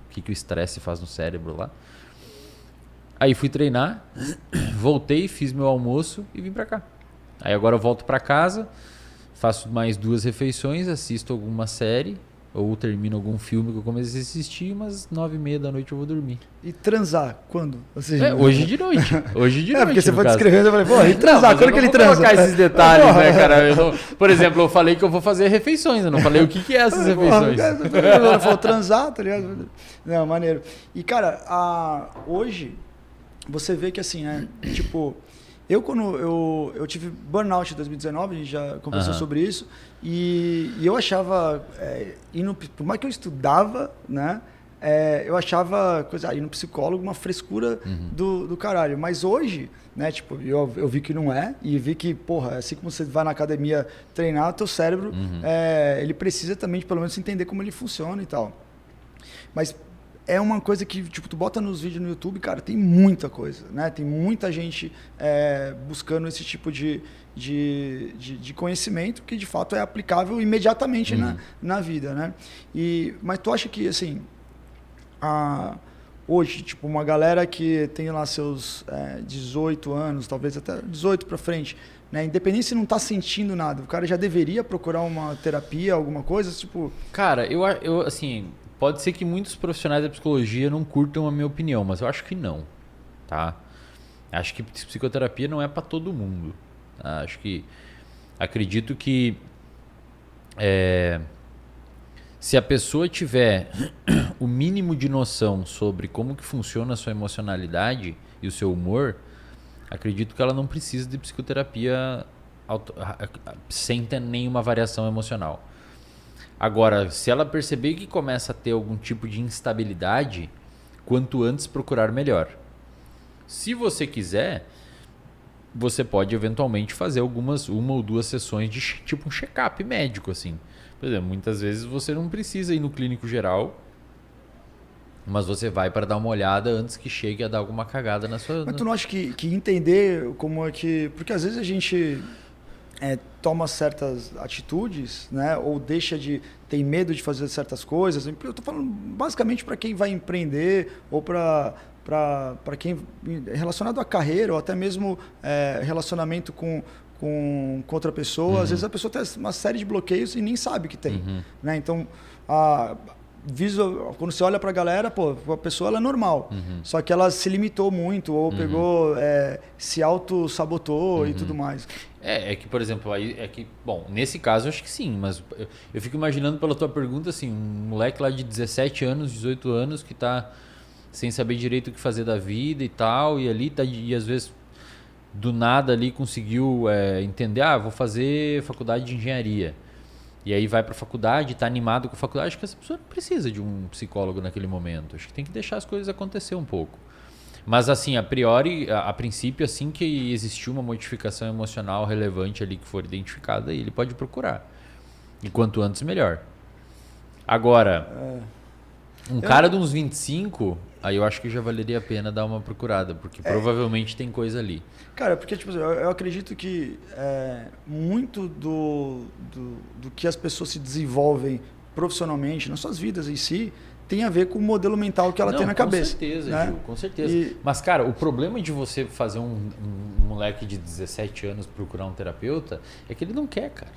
o que o estresse faz no cérebro lá. Aí fui treinar, voltei, fiz meu almoço e vim para cá. Aí agora eu volto para casa, faço mais 2 refeições, assisto alguma série ou termino algum filme que eu comecei a assistir, umas 9h30 da noite eu vou dormir. E transar, quando? Hoje de noite. Porque você foi descrevendo, eu falei, pô, e transar, quando que ele transa? Eu não vou colocar esses detalhes, né, cara? Por exemplo, eu falei que eu vou fazer refeições, eu não falei o que é essas refeições. Ele falou transar, tá ligado? Não, maneiro. E, cara, hoje, você vê que assim, né, tipo... Quando eu tive burnout em 2019, a gente já conversou sobre isso, e eu achava, por mais que eu estudava, né, eu achava ir no psicólogo uma frescura do caralho. Mas hoje, né, tipo, eu vi que não é, e vi que, porra, assim como você vai na academia treinar, o teu cérebro, ele precisa também de pelo menos entender como ele funciona e tal. Mas é uma coisa que, tipo, tu bota nos vídeos no YouTube, cara, tem muita coisa, né? Tem muita gente buscando esse tipo de conhecimento que, de fato, é aplicável imediatamente na vida, né? Mas tu acha que, assim, hoje, tipo, uma galera que tem lá seus 18 anos, talvez até 18 para frente, né? Independente se não tá sentindo nada, o cara já deveria procurar uma terapia, alguma coisa, tipo... Cara, eu assim, pode ser que muitos profissionais da psicologia não curtam a minha opinião, mas eu acho que não, tá? Acho que psicoterapia não é para todo mundo. Tá? Acredito que se a pessoa tiver o mínimo de noção sobre como que funciona a sua emocionalidade e o seu humor, acredito que ela não precisa de psicoterapia sem ter nenhuma variação emocional. Agora, se ela perceber que começa a ter algum tipo de instabilidade, quanto antes procurar melhor. Se você quiser, você pode eventualmente fazer uma ou duas sessões de tipo um check-up médico, assim. Por exemplo, muitas vezes você não precisa ir no clínico geral, mas você vai para dar uma olhada antes que chegue a dar alguma cagada na sua... Mas tu não acha que entender como é que... Porque às vezes a gente toma certas atitudes, né? Ou tem medo de fazer certas coisas. Eu tô falando basicamente para quem vai empreender ou para quem relacionado à carreira ou até mesmo relacionamento com outra pessoa. Às vezes a pessoa tem uma série de bloqueios e nem sabe que tem. Né? Então, quando você olha para a galera, pô, a pessoa ela é normal. Só que ela se limitou muito ou pegou, se auto-sabotou e tudo mais. É que, por exemplo, bom, nesse caso eu acho que sim, mas eu fico imaginando pela tua pergunta, assim, um moleque lá de 17 anos, 18 anos que tá sem saber direito o que fazer da vida e tal, e ali e às vezes do nada ali conseguiu entender, vou fazer faculdade de engenharia. E aí vai para a faculdade, está animado com a faculdade. Acho que essa pessoa não precisa de um psicólogo naquele momento. Acho que tem que deixar as coisas acontecer um pouco. Mas assim, a princípio, assim que existir uma modificação emocional relevante ali que for identificada, ele pode procurar. E quanto antes, melhor. Agora, cara de uns 25, aí eu acho que já valeria a pena dar uma procurada, porque provavelmente tem coisa ali. Cara, porque tipo, eu acredito que muito do que as pessoas se desenvolvem profissionalmente, nas suas vidas em si, tem a ver com o modelo mental que ela tem na cabeça. Com certeza, né? Gil, com certeza. Mas, cara, o problema de você fazer um moleque de 17 anos procurar um terapeuta é que ele não quer, cara.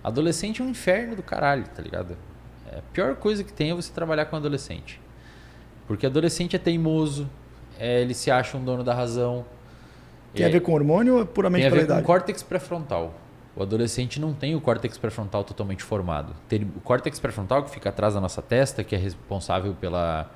Adolescente é um inferno do caralho, tá ligado? A pior coisa que tem é você trabalhar com adolescente. Porque adolescente é teimoso, ele se acha um dono da razão. Tem a ver com hormônio ou puramente pela idade? Tem a ver com córtex pré-frontal. O adolescente não tem o córtex pré-frontal totalmente formado. Tem o córtex pré-frontal que fica atrás da nossa testa, que é responsável pela...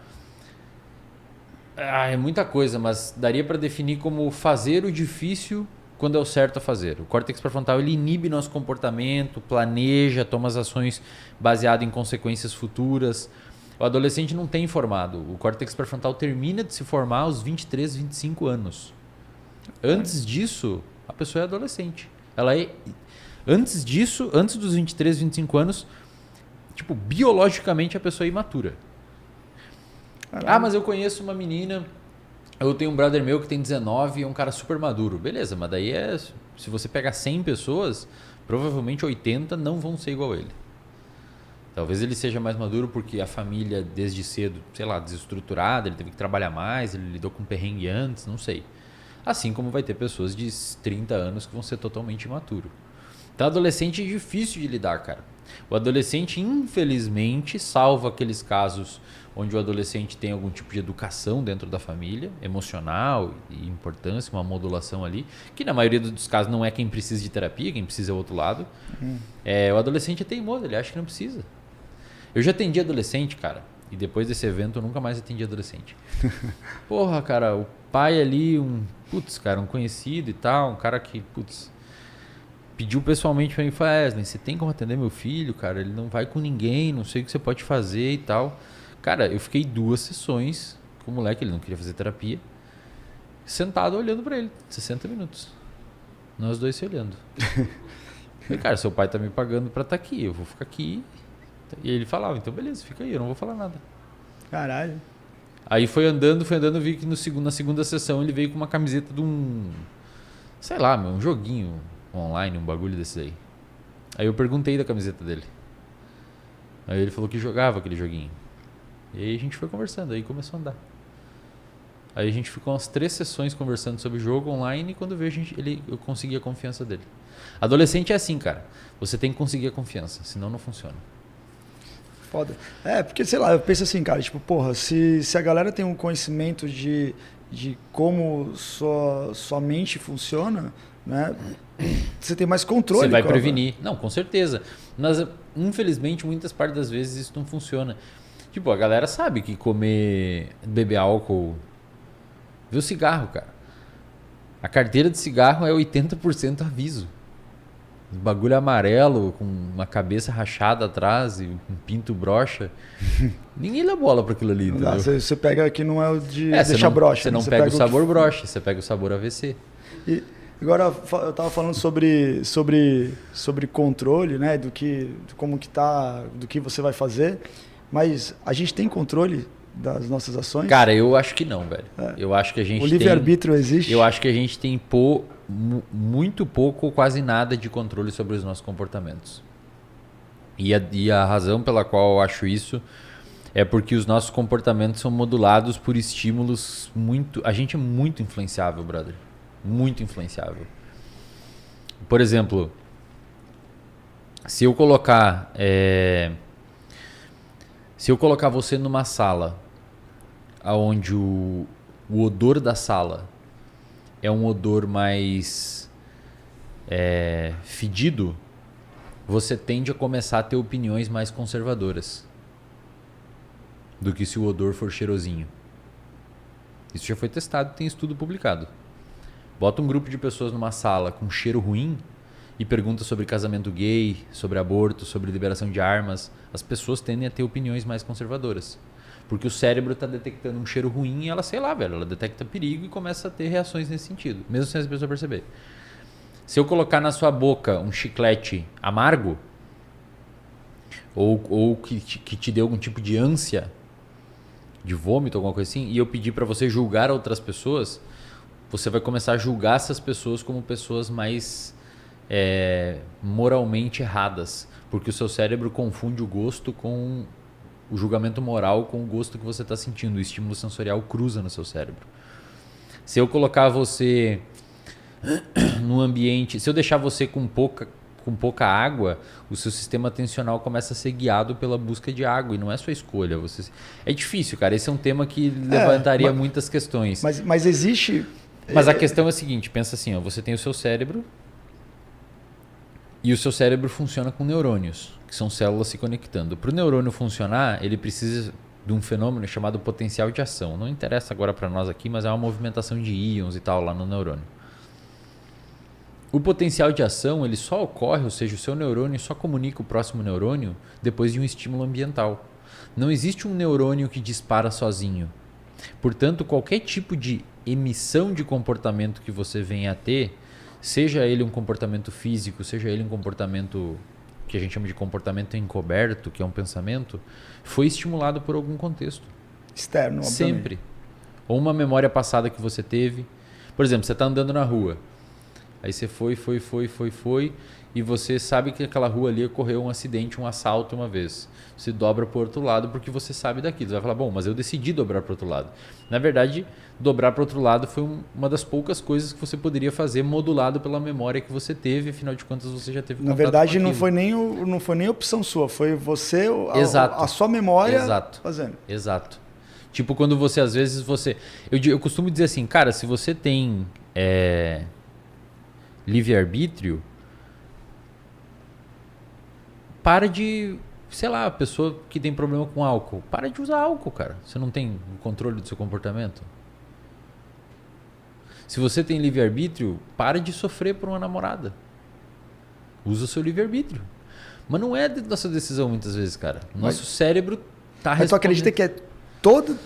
é muita coisa, mas daria para definir como fazer o difícil quando é o certo a fazer. O córtex pré-frontal ele inibe nosso comportamento, planeja, toma as ações baseado em consequências futuras. O adolescente não tem formado. O córtex pré-frontal termina de se formar aos 23, 25 anos. Antes disso, a pessoa é adolescente. Antes disso, antes dos 23, 25 anos, tipo, biologicamente a pessoa é imatura. Caramba. Mas eu conheço uma menina, eu tenho um brother meu que tem 19 e é um cara super maduro. Beleza, mas daí se você pegar 100 pessoas, provavelmente 80 não vão ser igual a ele. Talvez ele seja mais maduro porque a família desde cedo, sei lá, desestruturada, ele teve que trabalhar mais, ele lidou com perrengue antes, não sei. Assim como vai ter pessoas de 30 anos que vão ser totalmente imaturo. Então, adolescente é difícil de lidar, cara. O adolescente, infelizmente, salvo aqueles casos onde o adolescente tem algum tipo de educação dentro da família, emocional e importância, uma modulação ali, que na maioria dos casos não é quem precisa de terapia, quem precisa é o outro lado. O adolescente é teimoso, ele acha que não precisa. Eu já atendi adolescente, cara, e depois desse evento eu nunca mais atendi adolescente. Porra, cara, o pai ali, um conhecido e tal, um cara que, pediu pessoalmente pra mim, falou, Wesley, você tem como atender meu filho, cara? Ele não vai com ninguém, não sei o que você pode fazer e tal. Cara, eu fiquei 2 sessões com o moleque, ele não queria fazer terapia, sentado olhando pra ele, 60 minutos. Nós dois se olhando. Falei, cara, seu pai tá me pagando pra estar aqui, eu vou ficar aqui. E ele falava, então beleza, fica aí, eu não vou falar nada. Caralho. Aí foi andando, eu vi que na segunda sessão ele veio com uma camiseta de um, sei lá, um joguinho online, um bagulho desses aí. Aí eu perguntei da camiseta dele. Aí ele falou que jogava aquele joguinho. E aí a gente foi conversando, aí começou a andar. Aí a gente ficou umas 3 sessões conversando sobre jogo online e quando vejo eu consegui a confiança dele. Adolescente é assim, cara. Você tem que conseguir a confiança, senão não funciona. Foda. Porque, sei lá, eu penso assim, cara, tipo, porra, se a galera tem um conhecimento de como sua mente funciona, né? Você tem mais controle. Você vai prevenir. Não, com certeza. Mas, infelizmente, muitas partes das vezes isso não funciona. Tipo, a galera sabe que beber álcool... Vê o cigarro, cara. A carteira de cigarro é 80% aviso. Bagulho amarelo, com uma cabeça rachada atrás e um pinto broxa. Ninguém dá bola pra aquilo ali, entendeu? Você pega que não é o de deixar broxa. Você não pega o sabor broxa, você pega o sabor AVC. E agora, eu tava falando sobre controle, né? Do como que tá, do que você vai fazer. Mas a gente tem controle das nossas ações? Cara, eu acho que não, velho. Eu acho que a gente o livre-arbítrio existe? Eu acho que a gente tem muito pouco ou quase nada de controle sobre os nossos comportamentos. E a razão pela qual eu acho isso é porque os nossos comportamentos são modulados por estímulos muito... A gente é muito influenciável, brother. Muito influenciável. Por exemplo, se eu colocar você numa sala onde o odor da sala é um odor mais fedido, você tende a começar a ter opiniões mais conservadoras do que se o odor for cheirosinho. Isso já foi testado, tem estudo publicado. Bota um grupo de pessoas numa sala com cheiro ruim e pergunta sobre casamento gay, sobre aborto, sobre liberação de armas. As pessoas tendem a ter opiniões mais conservadoras. Porque o cérebro está detectando um cheiro ruim e ela, sei lá, velho, ela detecta perigo e começa a ter reações nesse sentido, mesmo sem as pessoas perceberem. Se eu colocar na sua boca um chiclete amargo, ou que te dê algum tipo de ânsia, de vômito, alguma coisa assim, e eu pedir para você julgar outras pessoas, você vai começar a julgar essas pessoas como pessoas mais moralmente erradas, porque o seu cérebro confunde o gosto com o julgamento moral com o gosto que você está sentindo. O estímulo sensorial cruza no seu cérebro. Se eu colocar você num ambiente, se eu deixar você com pouca água, o seu sistema atencional começa a ser guiado pela busca de água e não é sua escolha. É difícil, cara. Esse é um tema que levantaria muitas questões. Mas existe... Mas a questão é a seguinte, pensa assim, ó, você tem o seu cérebro e o seu cérebro funciona com neurônios, que são células se conectando. Para o neurônio funcionar, ele precisa de um fenômeno chamado potencial de ação. Não interessa agora para nós aqui, mas é uma movimentação de íons e tal lá no neurônio. O potencial de ação ele só ocorre, ou seja, o seu neurônio só comunica o próximo neurônio depois de um estímulo ambiental. Não existe um neurônio que dispara sozinho. Portanto, qualquer tipo de emissão de comportamento que você venha a ter, seja ele um comportamento físico, seja ele um comportamento que a gente chama de comportamento encoberto, que é um pensamento, foi estimulado por algum contexto. Externo, obviamente. Sempre. Ou uma memória passada que você teve. Por exemplo, você está andando na rua. Aí você foi, e você sabe que aquela rua ali ocorreu um acidente, um assalto uma vez. Você dobra para o outro lado porque você sabe daquilo. Você vai falar, bom, mas eu decidi dobrar para o outro lado. Na verdade, dobrar para o outro lado foi uma das poucas coisas que você poderia fazer modulado pela memória que você teve, afinal de contas você já teve contato. Na verdade, não foi nem opção sua, foi você, a sua memória fazendo. Exato. Tipo, quando você, às vezes, eu costumo dizer assim, cara, se você tem livre-arbítrio, para de, sei lá, a pessoa que tem problema com álcool, para de usar álcool, cara. Você não tem o controle do seu comportamento. Se você tem livre-arbítrio, para de sofrer por uma namorada. Usa o seu livre-arbítrio. Mas não é nossa decisão muitas vezes, cara. Nosso cérebro está respondendo. Mas tu acredita que todo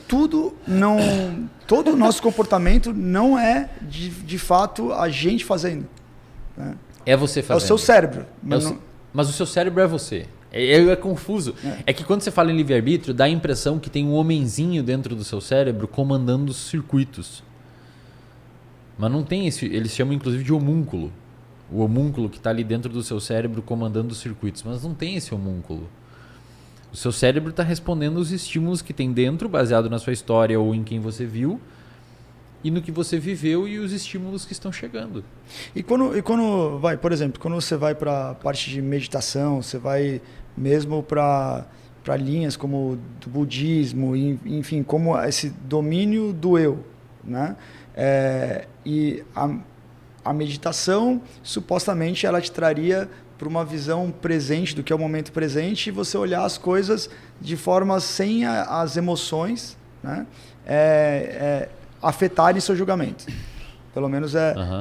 o nosso comportamento não é de fato a gente fazendo. Né? É você fazendo. É o seu cérebro. Mas o seu cérebro é você. É confuso. É que quando você fala em livre-arbítrio, dá a impressão que tem um homenzinho dentro do seu cérebro comandando os circuitos. Mas não tem esse. Eles chamam inclusive de homúnculo. O homúnculo que está ali dentro do seu cérebro comandando os circuitos. Mas não tem esse homúnculo. O seu cérebro está respondendo os estímulos que tem dentro, baseado na sua história ou em quem você viu. e no que você viveu e os estímulos que estão chegando. E quando vai, por exemplo, quando você vai para a parte de meditação, você vai mesmo para linhas como do budismo, enfim, como esse domínio do eu, né? E a meditação, supostamente, ela te traria para uma visão presente do que é o momento presente e você olhar as coisas de forma sem as emoções, né? Afetarem seu julgamento. Pelo menos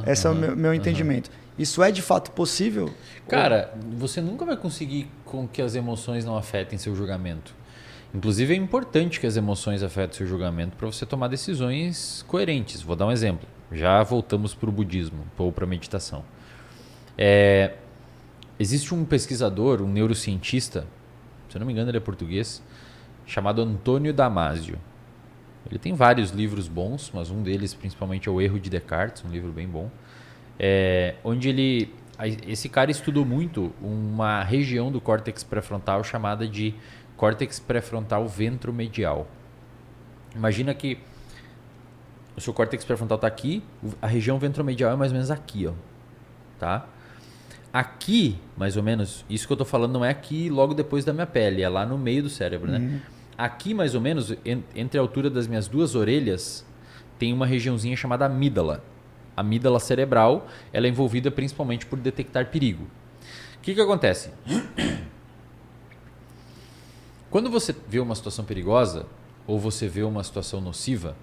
esse é o meu entendimento. Isso é de fato possível? Cara, você nunca vai conseguir com que as emoções não afetem seu julgamento. Inclusive é importante que as emoções afetem seu julgamento para você tomar decisões coerentes. Vou dar um exemplo. Já voltamos para o budismo ou para a meditação. Existe um pesquisador, um neurocientista, se eu não me engano ele é português, chamado Antônio Damasio. Ele tem vários livros bons, mas um deles principalmente é O Erro de Descartes, um livro bem bom. Onde esse cara estudou muito uma região do córtex pré-frontal chamada de córtex pré-frontal ventromedial. Imagina que o seu córtex pré-frontal está aqui, a região ventromedial é mais ou menos aqui, ó, tá? Aqui, mais ou menos, isso que eu estou falando não é aqui logo depois da minha pele, é lá no meio do cérebro, né? Aqui, mais ou menos, entre a altura das minhas duas orelhas, tem uma regiãozinha chamada amígdala. A amígdala cerebral, ela é envolvida principalmente por detectar perigo. O que acontece? Quando você vê uma situação perigosa ou você vê uma situação nociva,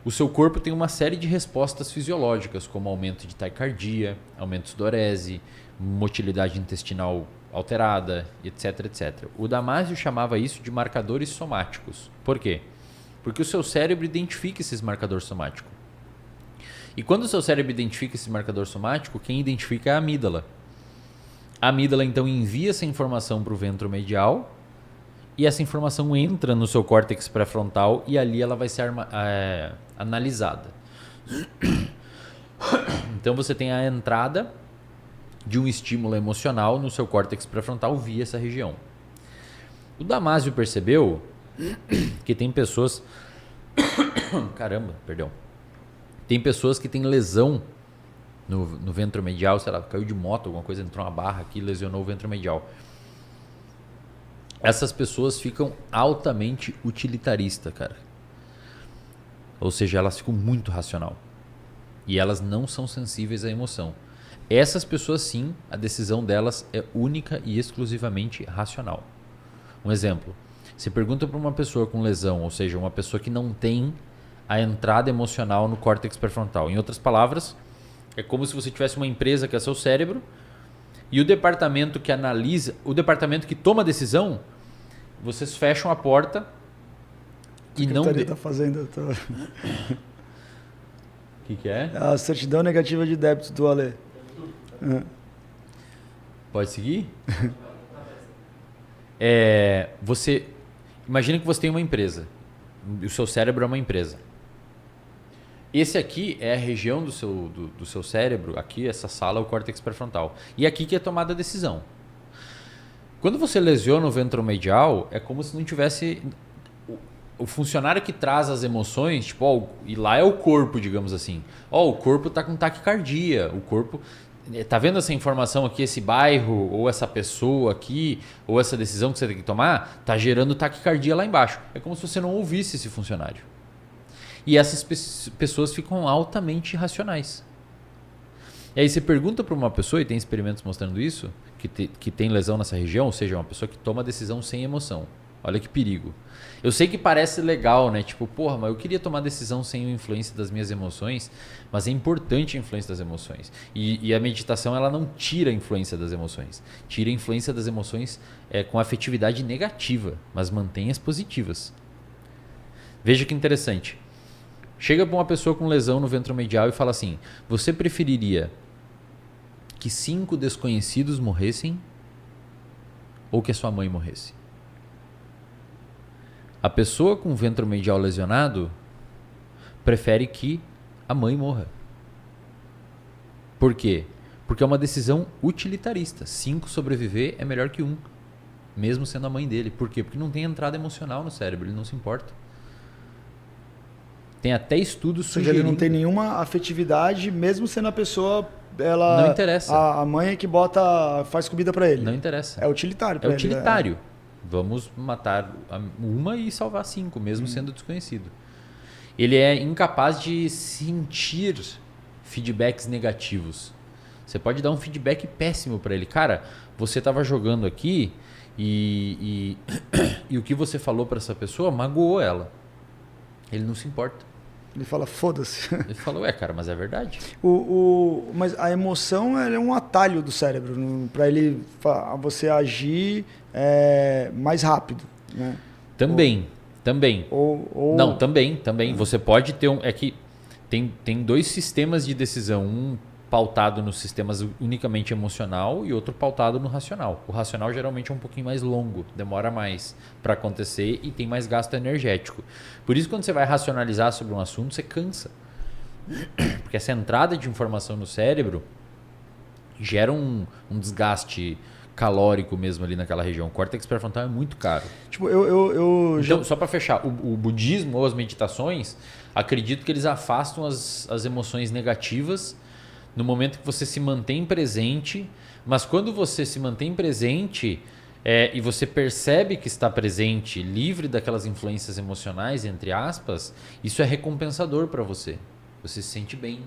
o seu corpo tem uma série de respostas fisiológicas, como aumento de taquicardia, aumento de sudorese, motilidade intestinal alterada, etc, etc. O Damasio chamava isso de marcadores somáticos. Por quê? Porque o seu cérebro identifica esses marcadores somáticos. E quando o seu cérebro identifica esse marcador somático, quem identifica é a amígdala. A amígdala então envia essa informação para o ventromedial e essa informação entra no seu córtex pré-frontal e ali ela vai ser analisada. Então você tem a entrada de um estímulo emocional no seu córtex pré-frontal via essa região. O Damasio percebeu que tem pessoas... Tem pessoas que têm lesão no ventromedial, sei lá, caiu de moto, alguma coisa, entrou uma barra aqui, lesionou o ventromedial. Essas pessoas ficam altamente utilitaristas, cara. Ou seja, elas ficam muito racional. E elas não são sensíveis à emoção. Essas pessoas, sim, a decisão delas é única e exclusivamente racional. Um exemplo. Você pergunta para uma pessoa com lesão, ou seja, uma pessoa que não tem a entrada emocional no córtex pré-frontal. Em outras palavras, é como se você tivesse uma empresa que é seu cérebro e o departamento que analisa, o departamento que toma a decisão, vocês fecham a porta e não... O que está fazendo? O que é? A certidão negativa de débito do Ale. Pode seguir? Você imagina que você tem uma empresa. O seu cérebro é uma empresa. Esse aqui é a região do seu cérebro, aqui, essa sala é o córtex pré-frontal. E aqui que é tomada a decisão. Quando você lesiona o ventromedial, é como se não tivesse... O funcionário que traz as emoções, tipo, e lá é o corpo, digamos assim. O corpo está com taquicardia, o corpo... Tá vendo essa informação aqui, esse bairro, ou essa pessoa aqui, ou essa decisão que você tem que tomar, tá gerando taquicardia lá embaixo. É como se você não ouvisse esse funcionário. E essas pessoas ficam altamente irracionais. E aí você pergunta para uma pessoa, e tem experimentos mostrando isso, que tem lesão nessa região, ou seja, uma pessoa que toma decisão sem emoção. Olha que perigo. Eu sei que parece legal, né? Tipo, porra, mas eu queria tomar decisão sem a influência das minhas emoções, mas é importante a influência das emoções. E a meditação, ela não tira a influência das emoções. Tira a influência das emoções com afetividade negativa, mas mantém as positivas. Veja que interessante. Chega para uma pessoa com lesão no ventromedial e fala assim: você preferiria que 5 desconhecidos morressem ou que a sua mãe morresse? A pessoa com ventromedial lesionado prefere que a mãe morra. Por quê? Porque é uma decisão utilitarista. 5 sobreviver é melhor que 1, mesmo sendo a mãe dele. Por quê? Porque não tem entrada emocional no cérebro, ele não se importa. Tem até estudos Ou seja, sugerindo... ele não tem nenhuma afetividade, mesmo sendo a pessoa... Ela, não interessa. A mãe é que faz comida para ele. Não interessa. É utilitário para É ele. utilitário. Vamos matar uma e salvar 5, mesmo sendo desconhecido. Ele é incapaz de sentir feedbacks negativos. Você pode dar um feedback péssimo para ele. Cara, você estava jogando aqui e o que você falou para essa pessoa magoou ela. Ele não se importa. Ele fala, foda-se. Ele fala, ué, cara, mas é verdade. Mas a emoção ela é um atalho do cérebro para você agir mais rápido. Né? Também. Não, também. Você pode ter É que tem 2 sistemas de decisão. Um pautado nos sistemas unicamente emocional e outro pautado no racional. O racional geralmente é um pouquinho mais longo, demora mais para acontecer e tem mais gasto energético. Por isso, quando você vai racionalizar sobre um assunto, você cansa. Porque essa entrada de informação no cérebro gera um desgaste calórico mesmo ali naquela região. O córtex pré-frontal é muito caro. Tipo, então, só para fechar, o budismo ou as meditações, acredito que eles afastam as emoções negativas no momento que você se mantém presente, mas quando você se mantém presente e você percebe que está presente, livre daquelas influências emocionais, entre aspas, isso é recompensador para você. Você se sente bem,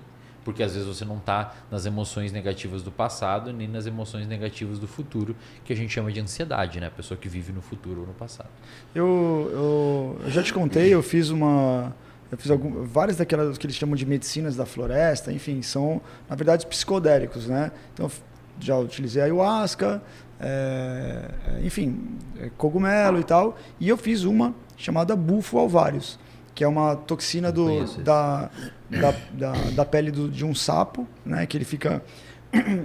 porque às vezes você não está nas emoções negativas do passado, nem nas emoções negativas do futuro, que a gente chama de ansiedade, né? A pessoa que vive no futuro ou no passado. Eu já te contei, eu fiz várias daquelas que eles chamam de medicinas da floresta, enfim, são, na verdade, psicodélicos, né? Então, já utilizei ayahuasca, enfim, cogumelo e tal, e eu fiz uma chamada bufo alvários, que é uma toxina da pele de um sapo, né? Que ele fica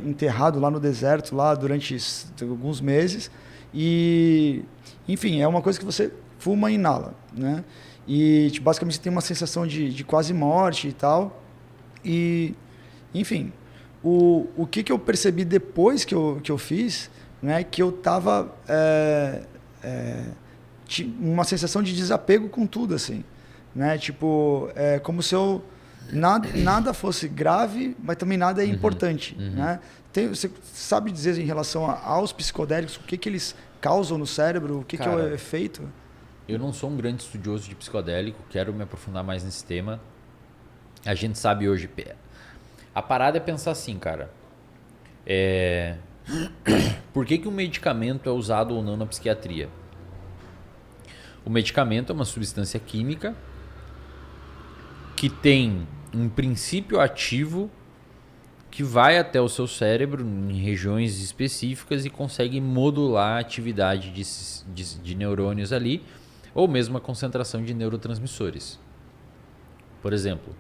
enterrado lá no deserto lá durante alguns meses, e, enfim, é uma coisa que você fuma e inala, né? E tipo, basicamente você tem uma sensação de quase morte e tal. E, enfim, o que eu percebi depois que eu fiz, né, que eu tava uma sensação de desapego com tudo, assim, né? Tipo, como se nada fosse grave, mas também nada é importante, né? Você sabe dizer em relação aos psicodélicos o que eles causam no cérebro, o que é o efeito? Eu não sou um grande estudioso de psicodélico, quero me aprofundar mais nesse tema. A gente sabe hoje... A parada é pensar assim, cara. Por que um medicamento é usado ou não na psiquiatria? O medicamento é uma substância química que tem um princípio ativo que vai até o seu cérebro em regiões específicas e consegue modular a atividade de neurônios ali, ou mesmo a concentração de neurotransmissores. Por exemplo,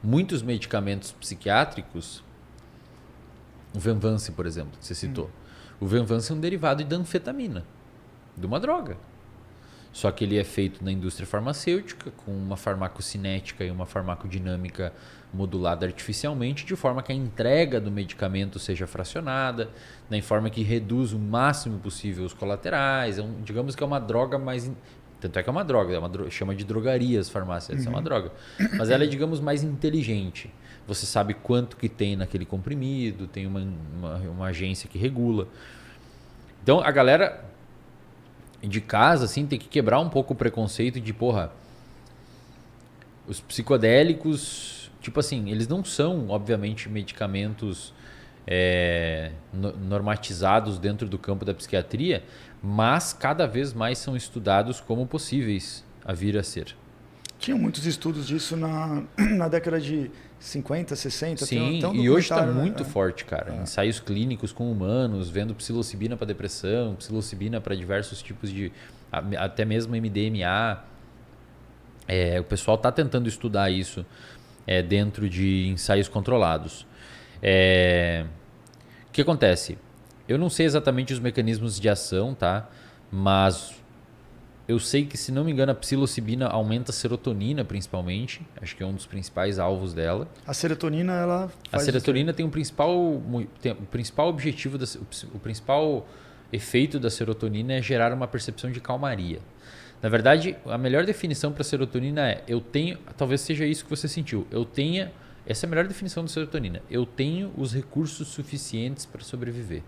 muitos medicamentos psiquiátricos, o Venvance, por exemplo, que você citou. O Venvance é um derivado da anfetamina, de uma droga. Só que ele é feito na indústria farmacêutica, com uma farmacocinética e uma farmacodinâmica modulada artificialmente, de forma que a entrega do medicamento seja fracionada, na forma que reduz o máximo possível os colaterais. Digamos que é uma droga mais... Tanto é que é uma droga, chama de drogarias farmácias, é uma droga. Mas ela é, digamos, mais inteligente. Você sabe quanto que tem naquele comprimido, tem uma agência que regula. Então, a galera de casa assim, tem que quebrar um pouco o preconceito de, os psicodélicos, tipo assim, eles não são, obviamente, medicamentos normatizados dentro do campo da psiquiatria, mas cada vez mais são estudados como possíveis a vir a ser. Tinha muitos estudos disso na década de 50, 60. Sim, e hoje está muito forte, cara. Ensaios clínicos com humanos, vendo psilocibina para depressão, psilocibina para diversos tipos de... até mesmo MDMA. O pessoal está tentando estudar isso dentro de ensaios controlados. O que acontece? Eu não sei exatamente os mecanismos de ação, tá? Mas eu sei que, se não me engano, a psilocibina aumenta a serotonina, principalmente. Acho que é um dos principais alvos dela. A serotonina, ela faz... A serotonina tem o principal objetivo, o principal efeito da serotonina é gerar uma percepção de calmaria. Na verdade, a melhor definição para serotonina é eu tenho, talvez seja isso que você sentiu, essa é a melhor definição da serotonina, eu tenho os recursos suficientes para sobreviver.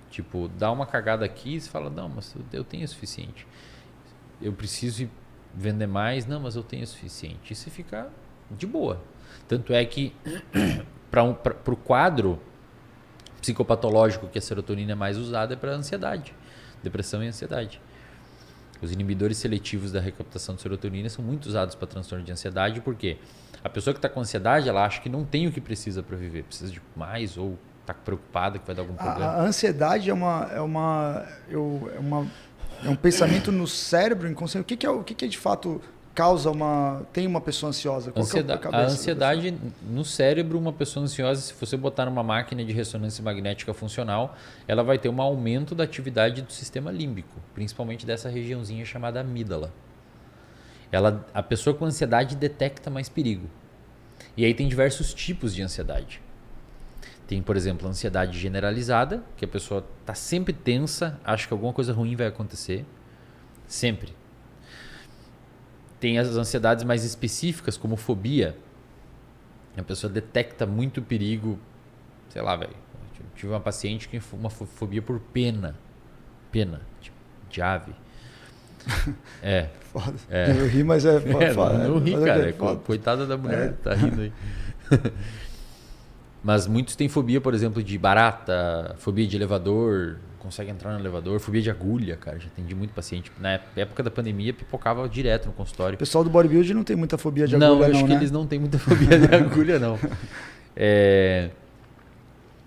Tipo, dá uma cagada aqui e você fala, não, mas eu tenho o suficiente. Eu preciso vender mais, não, mas eu tenho o suficiente. E você fica de boa. Tanto é que para o quadro psicopatológico que a serotonina é mais usada é para ansiedade, depressão e ansiedade. Os inibidores seletivos da recaptação de serotonina são muito usados para transtorno de ansiedade, porque a pessoa que está com ansiedade, ela acha que não tem o que precisa para viver, precisa de mais ou está preocupada que vai dar algum problema. A ansiedade é um pensamento no cérebro inconsciente. O que é de fato causa tem uma pessoa ansiosa? A ansiedade no cérebro, uma pessoa ansiosa, se você botar numa máquina de ressonância magnética funcional, ela vai ter um aumento da atividade do sistema límbico, principalmente dessa regiãozinha chamada amígdala. A pessoa com ansiedade detecta mais perigo. E aí tem diversos tipos de ansiedade. Tem, por exemplo, a ansiedade generalizada, que a pessoa está sempre tensa, acha que alguma coisa ruim vai acontecer. Sempre. Tem as ansiedades mais específicas, como fobia. A pessoa detecta muito perigo. Sei lá, velho. Tive uma paciente que tem uma fobia por pena. Pena, tipo, de ave. É. Foda. Eu ri, mas é foda. Não ri, cara. Coitada da mulher, tá rindo aí. Mas muitos têm fobia, por exemplo, de barata, fobia de elevador, não consegue entrar no elevador, fobia de agulha, cara. Já atendi muito paciente. Na época da pandemia, pipocava direto no consultório. O pessoal do bodybuilding não tem muita fobia de agulha, não, eu acho que né? eles não têm muita fobia de agulha, não.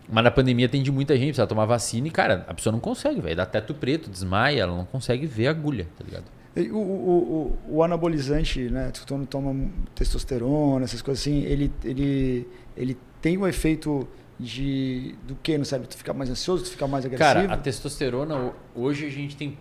Mas na pandemia atendi muita gente, precisa tomar vacina e, cara, a pessoa não consegue, velho. Dá teto preto, desmaia, ela não consegue ver a agulha, tá ligado? O anabolizante, né? Quando toma testosterona, essas coisas assim, ele tem um efeito do que no cérebro? Tu ficar mais ansioso, tu ficar mais agressivo? Cara, a testosterona, hoje a gente tem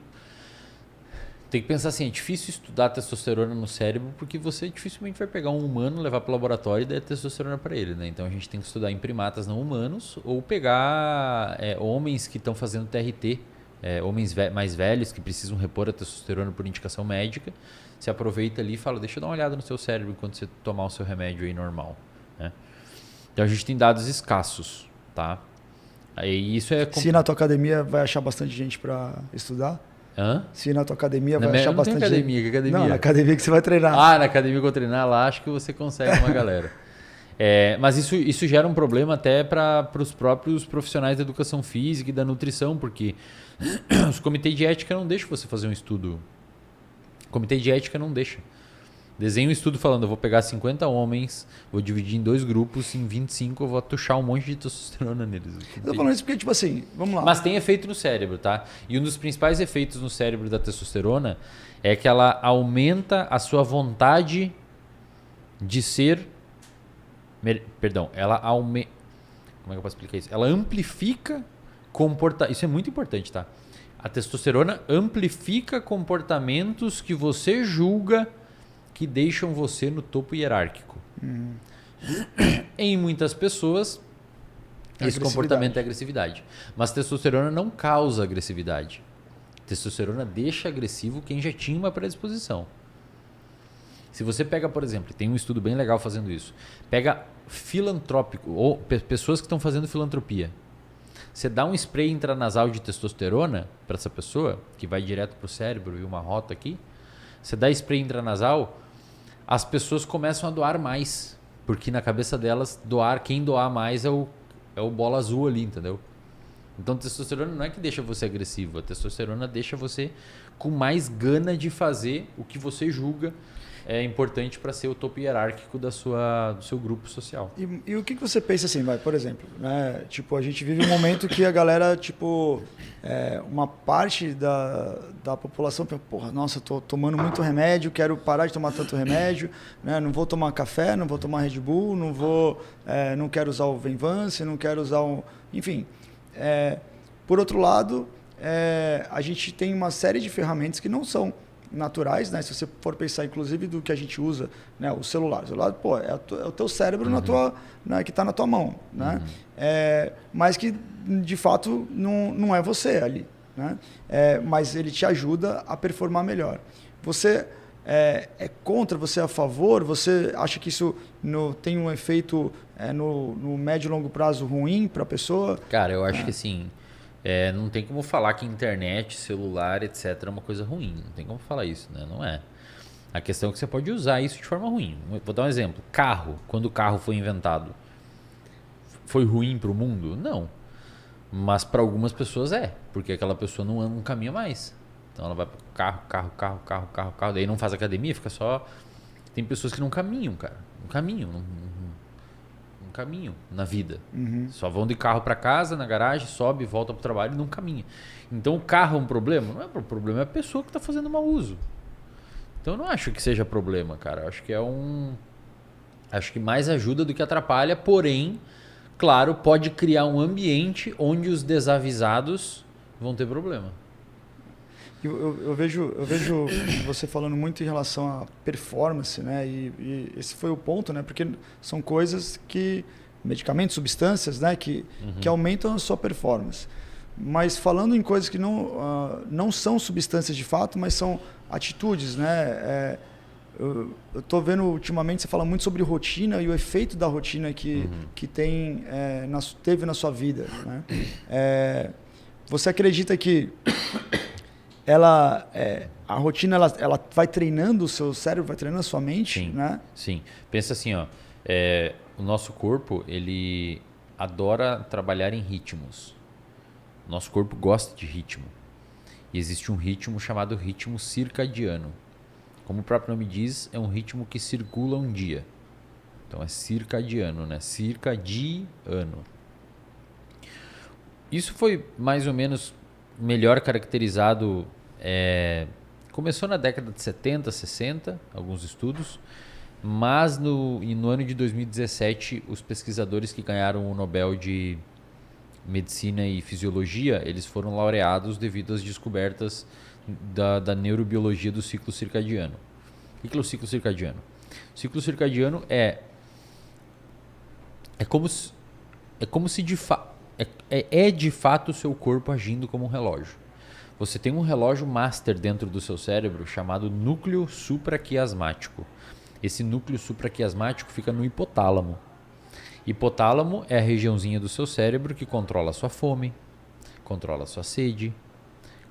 que pensar assim, é difícil estudar testosterona no cérebro porque você dificilmente vai pegar um humano, levar para o laboratório e dar testosterona para ele, né? Então a gente tem que estudar em primatas não humanos ou pegar homens que estão fazendo TRT, homens mais velhos que precisam repor a testosterona por indicação médica, se aproveita ali e fala, deixa eu dar uma olhada no seu cérebro enquanto você tomar o seu remédio aí normal, né? Então a gente tem dados escassos, tá? Aí isso é... Se na tua academia vai achar bastante gente para estudar? Hã? Se na tua academia vai achar bastante gente... Que academia? Não, na academia que você vai treinar. Ah, na academia que eu vou treinar lá, acho que você consegue uma galera. Mas isso gera um problema até para os próprios profissionais da educação física e da nutrição, porque os comitês de ética não deixam você fazer um estudo. O comitê de ética não deixa. Desenha um estudo falando, eu vou pegar 50 homens, vou dividir em 2 grupos, em 25 eu vou atuchar um monte de testosterona neles. Eu tô falando isso porque, tipo assim, vamos lá. Mas tem efeito no cérebro, tá? E um dos principais efeitos no cérebro da testosterona é que ela aumenta a sua vontade de ser... Perdão, como é que eu posso explicar isso? Ela amplifica comportamento... Isso é muito importante, tá? A testosterona amplifica comportamentos que você julga que deixam você no topo hierárquico. Em muitas pessoas, esse comportamento é agressividade. Mas testosterona não causa agressividade. Testosterona deixa agressivo quem já tinha uma predisposição. Se você pega, por exemplo, tem um estudo bem legal fazendo isso, pega filantrópico, ou pessoas que estão fazendo filantropia. Você dá um spray intranasal de testosterona para essa pessoa, que vai direto para o cérebro e uma rota aqui, você dá spray intranasal, as pessoas começam a doar mais. Porque na cabeça delas, quem doar mais é o bola azul ali, entendeu? Então, testosterona não é que deixa você agressivo. A testosterona deixa você com mais gana de fazer o que você julga é importante para ser o topo hierárquico do seu grupo social. E o que você pensa assim, por exemplo, né? Tipo, a gente vive um momento que a galera, tipo, uma parte da população pensa, porra, nossa, tô tomando muito remédio, quero parar de tomar tanto remédio, né? Não vou tomar café, não vou tomar Red Bull, não quero usar o Venvance, não quero usar enfim. Por outro lado, a gente tem uma série de ferramentas que não são naturais, né? Se você for pensar, inclusive, do que a gente usa, né? O celular, pô, é o teu cérebro que está na tua mão, né? Mas que, de fato, não é você ali, né? Mas ele te ajuda a performar melhor. Você é contra, você é a favor? Você acha que isso tem um efeito no médio e longo prazo ruim para a pessoa? Cara, eu acho que assim, não tem como falar que internet, celular, etc. é uma coisa ruim. Não tem como falar isso, né? Não é. A questão é que você pode usar isso de forma ruim. Vou dar um exemplo. Carro. Quando o carro foi inventado, foi ruim para o mundo? Não. Mas para algumas pessoas porque aquela pessoa não caminha mais. Então ela vai para carro. Daí não faz academia, fica só... Tem pessoas que não caminham, cara. Não caminham. Não caminham na vida. Uhum. Só vão de carro para casa, na garagem, sobe, volta para o trabalho e não caminha. Então o carro é um problema? Não é um problema, é a pessoa que está fazendo mau uso. Então eu não acho que seja problema, cara. Eu acho que acho que mais ajuda do que atrapalha, porém, claro, pode criar um ambiente onde os desavisados vão ter problema. Eu vejo você falando muito em relação à performance, né? E esse foi o ponto, né? Porque são coisas medicamentos, substâncias, né? Que aumentam a sua performance. Mas falando em coisas que não são substâncias de fato, mas são atitudes, né? Eu estou vendo ultimamente, você fala muito sobre rotina e o efeito da rotina que teve na sua vida, né? Você acredita que a rotina ela vai treinando o seu cérebro, vai treinando a sua mente? Sim, né? Sim. Pensa assim, ó, o nosso corpo ele adora trabalhar em ritmos. Nosso corpo gosta de ritmo. E existe um ritmo chamado ritmo circadiano. Como o próprio nome diz, é um ritmo que circula um dia. Então é circadiano, né? Circadiano. Isso foi mais ou menos melhor caracterizado. Começou na década de 70, 60, alguns estudos. Mas no ano de 2017, os pesquisadores que ganharam o Nobel de Medicina e Fisiologia, eles foram laureados devido às descobertas da neurobiologia do ciclo circadiano. O que é o ciclo circadiano? O ciclo circadiano é como se de fato o seu corpo agindo como um relógio. Você tem um relógio master dentro do seu cérebro chamado núcleo supraquiasmático. Esse núcleo supraquiasmático fica no hipotálamo. Hipotálamo é a regiãozinha do seu cérebro que controla a sua fome, controla a sua sede,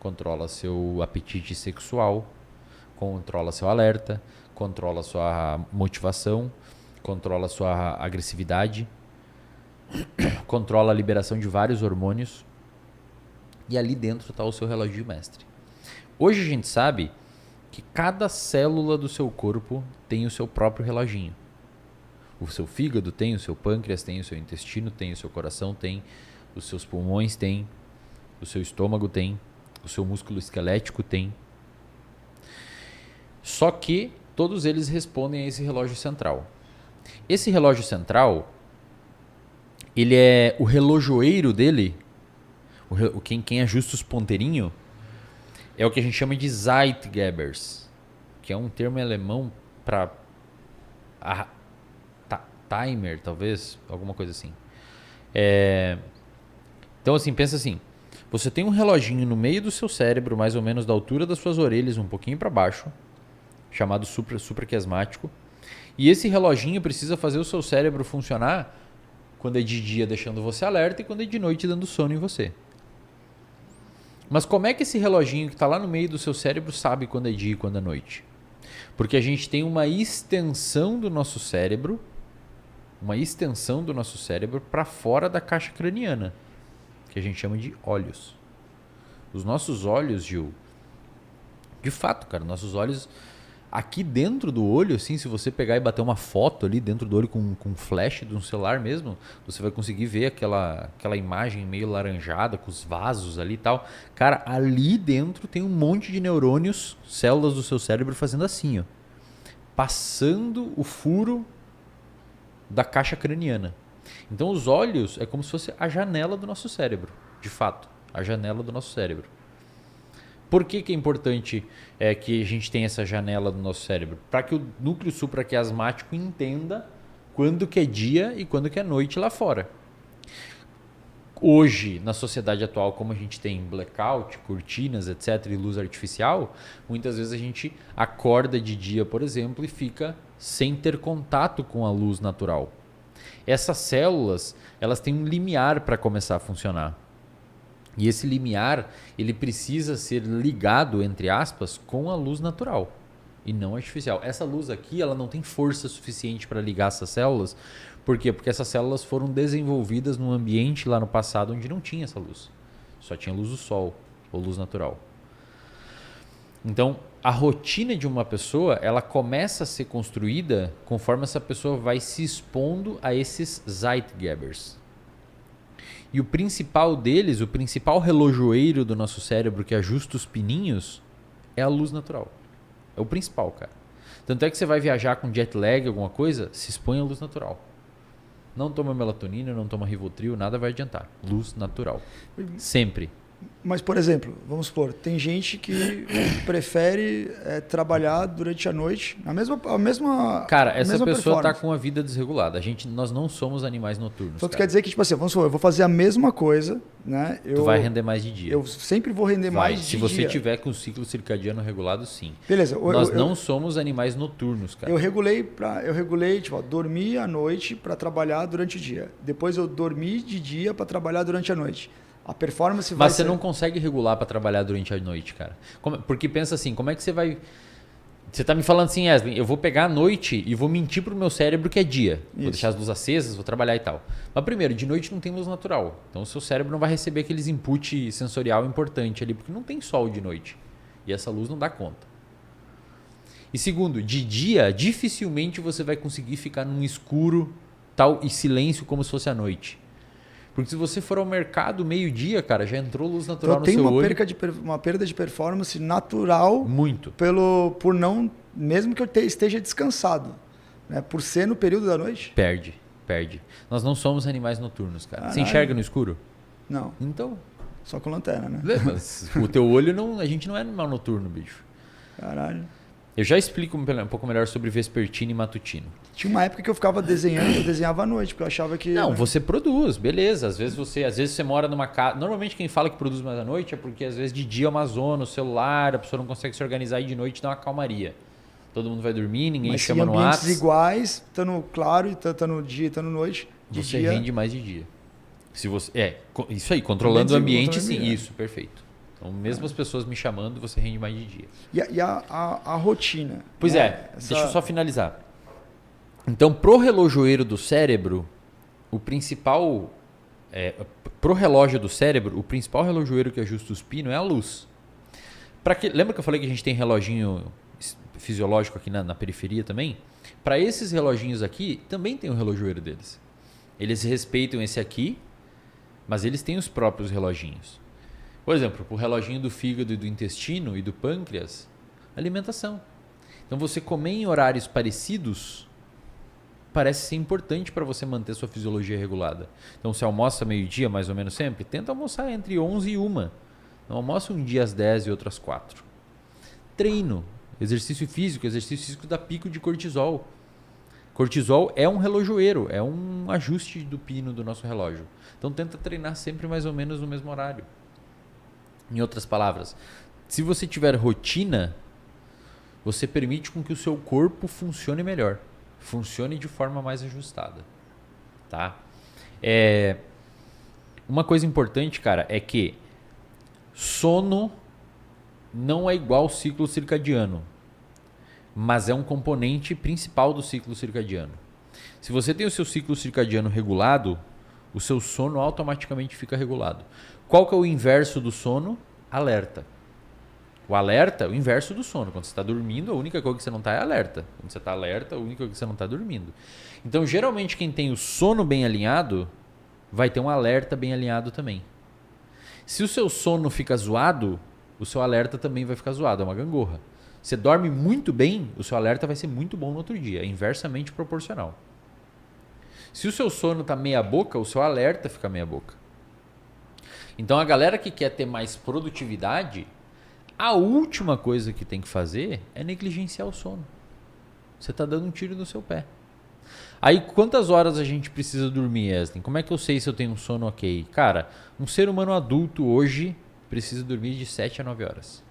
controla seu apetite sexual, controla seu alerta, controla sua motivação, controla sua agressividade, controla a liberação de vários hormônios. E ali dentro está o seu relógio mestre. Hoje a gente sabe que cada célula do seu corpo tem o seu próprio reloginho. O seu fígado tem, o seu pâncreas tem, o seu intestino tem, o seu coração tem, os seus pulmões tem, o seu estômago tem, o seu músculo esquelético tem. Só que todos eles respondem a esse relógio central. Esse relógio central, ele é o relojoeiro dele, quem ajusta os ponteirinhos, é o que a gente chama de Zeitgebers, que é um termo alemão para timer, talvez, alguma coisa assim. Então, assim, pensa assim, você tem um reloginho no meio do seu cérebro, mais ou menos da altura das suas orelhas, um pouquinho para baixo, chamado supraquiasmático, e esse reloginho precisa fazer o seu cérebro funcionar quando é de dia deixando você alerta e quando é de noite dando sono em você. Mas como é que esse reloginho que está lá no meio do seu cérebro sabe quando é dia e quando é noite? Porque a gente tem uma extensão do nosso cérebro para fora da caixa craniana, que a gente chama de olhos. Os nossos olhos, Gil, de fato, cara, nossos olhos aqui dentro do olho, assim, se você pegar e bater uma foto ali dentro do olho com flash de um celular mesmo, você vai conseguir ver aquela imagem meio laranjada com os vasos ali e tal. Cara, ali dentro tem um monte de neurônios, células do seu cérebro fazendo assim, ó, passando o furo da caixa craniana. Então os olhos é como se fosse a janela do nosso cérebro, de fato, a janela do nosso cérebro. Por que é importante que a gente tenha essa janela do nosso cérebro? Para que o núcleo supraquiasmático entenda quando que é dia e quando que é noite lá fora. hoje, na sociedade atual, como a gente tem blackout, cortinas, etc., e luz artificial, muitas vezes a gente acorda de dia, por exemplo, e fica sem ter contato com a luz natural. Essas células, elas têm um limiar para começar a funcionar. E esse limiar, ele precisa ser ligado, entre aspas, com a luz natural e não artificial. Essa luz aqui, ela não tem força suficiente para ligar essas células. Por quê? Porque essas células foram desenvolvidas num ambiente lá no passado onde não tinha essa luz. Só tinha luz do sol ou luz natural. Então, a rotina de uma pessoa, ela começa a ser construída conforme essa pessoa vai se expondo a esses Zeitgebers. E o principal deles, o principal relojoeiro do nosso cérebro que ajusta os pininhos, é a luz natural. É o principal, cara. Tanto é que você vai viajar com jet lag, alguma coisa, se expõe à luz natural. Não toma melatonina, não toma Rivotril, nada vai adiantar. Luz natural. Sempre. Mas, por exemplo, vamos supor, tem gente que prefere trabalhar durante a noite, a mesma Cara, essa mesma pessoa está performance. com a vida desregulada. Nós não somos animais noturnos. Então, tu cara. quer dizer que, tipo assim, vamos supor, eu vou fazer a mesma coisa, né? Tu vai render mais de dia. Eu sempre vou render Vai. mais de Se dia. você tiver com o ciclo circadiano regulado, sim. Beleza. Nós não somos animais noturnos, cara. Eu regulei, tipo, ó, dormi à noite para trabalhar durante o dia. Depois eu dormi de dia para trabalhar durante a noite. A performance vai Mas você ser... não consegue regular para trabalhar durante a noite, cara. Porque pensa assim, como é que você vai... Você tá me falando assim, Wesley, eu vou pegar a noite e vou mentir pro meu cérebro que é dia. Vou deixar as luzes acesas, vou trabalhar e tal. Mas primeiro, de noite não tem luz natural. Então o seu cérebro não vai receber aqueles input sensorial importante ali, porque não tem sol de noite. E essa luz não dá conta. E segundo, de dia, dificilmente você vai conseguir ficar num escuro tal e silêncio como se fosse à noite. Porque se você for ao mercado meio-dia, cara, já entrou luz natural no seu olho. Então tem uma perda de performance natural. Muito. Por não... Mesmo que eu esteja descansado. Né? Por ser no período da noite. Perde. Nós não somos animais noturnos, cara. Caralho. Você enxerga no escuro? Não. Então... Só com lanterna, né? Mas o teu olho não... A gente não é animal noturno, bicho. Caralho. Eu já explico um pouco melhor sobre vespertino e matutino. Tinha uma época que eu ficava desenhando, eu desenhava à noite, porque eu achava que... Não, você produz, beleza. Às vezes você mora numa casa... Normalmente quem fala que produz mais à noite é porque às vezes de dia é uma zona, o celular, a pessoa não consegue se organizar e de noite dá uma calmaria. Todo mundo vai dormir, ninguém Mas chama em no ambientes WhatsApp. iguais, estando claro, e estando dia, estando noite, de Você dia... rende mais de dia. Se você, isso aí, controlando o ambiente, sim, isso, perfeito. Então, mesmo as pessoas me chamando, você rende mais de dia. E a rotina? Pois né? deixa eu só finalizar. Então, pro relojoeiro do cérebro, o principal... pro relógio do cérebro, o principal relojoeiro que ajusta o pino é a luz. Lembra que eu falei que a gente tem reloginho fisiológico aqui na periferia também? Para esses reloginhos aqui, também tem o relojoeiro deles. Eles respeitam esse aqui, mas eles têm os próprios reloginhos. Por exemplo, o reloginho do fígado e do intestino e do pâncreas, alimentação. Então, você comer em horários parecidos parece ser importante para você manter sua fisiologia regulada. Então, você almoça meio-dia, mais ou menos sempre, tenta almoçar entre 11 e 1. Não almoça um dia às 10 e outro às 4. Treino, exercício físico dá pico de cortisol. Cortisol é um relojoeiro, é um ajuste do pino do nosso relógio. Então, tenta treinar sempre mais ou menos no mesmo horário. Em outras palavras, se você tiver rotina, você permite com que o seu corpo funcione melhor. Funcione de forma mais ajustada. Tá? Uma coisa importante, cara, é que sono não é igual ao ciclo circadiano, mas é um componente principal do ciclo circadiano. Se você tem o seu ciclo circadiano regulado, o seu sono automaticamente fica regulado. Qual que é o inverso do sono? Alerta. O alerta é o inverso do sono. Quando você está dormindo, a única coisa que você não está é alerta. Quando você está alerta, a única coisa que você não está dormindo. Então, geralmente, quem tem o sono bem alinhado, vai ter um alerta bem alinhado também. Se o seu sono fica zoado, o seu alerta também vai ficar zoado. É uma gangorra. Você dorme muito bem, o seu alerta vai ser muito bom no outro dia. É inversamente proporcional. Se o seu sono está meia boca, o seu alerta fica meia boca. Então, a galera que quer ter mais produtividade, a última coisa que tem que fazer é negligenciar o sono. Você está dando um tiro no seu pé. Aí, quantas horas a gente precisa dormir, Wesley? Como é que eu sei se eu tenho um sono ok? Cara, um ser humano adulto hoje precisa dormir de 7 a 9 horas.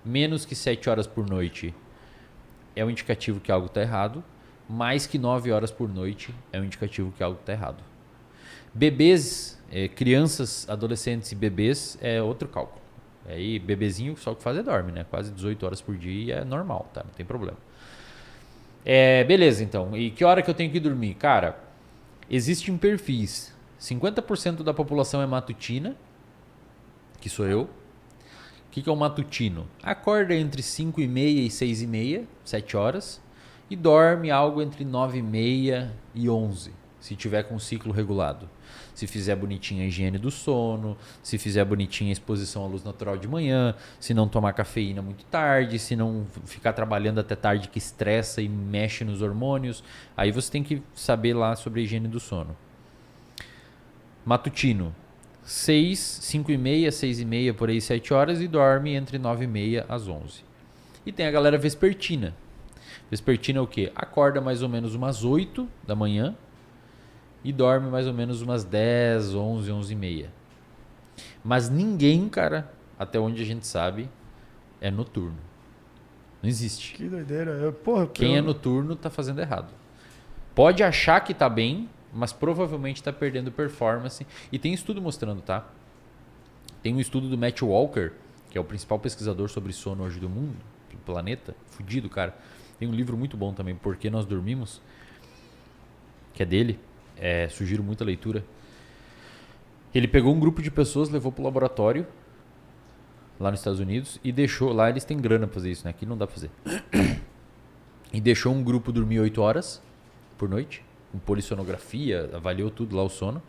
Menos que 7 horas por noite é um indicativo que algo está errado. Mais que 9 horas por noite é um indicativo que algo está errado. Bebês, crianças, adolescentes e bebês é outro cálculo. Aí, bebezinho, só o que faz é dorme, né? Quase 18 horas por dia é normal, tá? Não tem problema. Beleza, então. E que hora que eu tenho que dormir? Cara, existem perfis. 50% da população é matutina, que sou eu. O que é um matutino? Acorda entre 5h30 e 6h30, 7 horas, e dorme algo entre 9h30 e 11, se tiver com um ciclo regulado. Se fizer bonitinha a higiene do sono, se fizer bonitinha a exposição à luz natural de manhã, se não tomar cafeína muito tarde, se não ficar trabalhando até tarde que estressa e mexe nos hormônios, aí você tem que saber lá sobre a higiene do sono. Matutino, 5h30, 6h30, por aí 7 horas e dorme entre 9h30 às 11. E tem a galera vespertina. Vespertina é o quê? Acorda mais ou menos umas 8 da manhã e dorme mais ou menos umas 10, 11, 11h30. Mas ninguém, cara, até onde a gente sabe, é noturno. Não existe. Que doideira. Quem é noturno tá fazendo errado. Pode achar que tá bem, mas provavelmente tá perdendo performance. E tem estudo mostrando, tá? Tem um estudo do Matt Walker, que é o principal pesquisador sobre sono hoje do mundo, do planeta. Fudido, cara. Tem um livro muito bom também, Por que Nós Dormimos, que é dele. Sugiro muita leitura. Ele pegou um grupo de pessoas, levou pro laboratório lá nos Estados Unidos e deixou... Lá eles têm grana pra fazer isso, né? Aqui não dá pra fazer. E deixou um grupo dormir 8 horas por noite, com polissonografia, avaliou tudo lá o sono.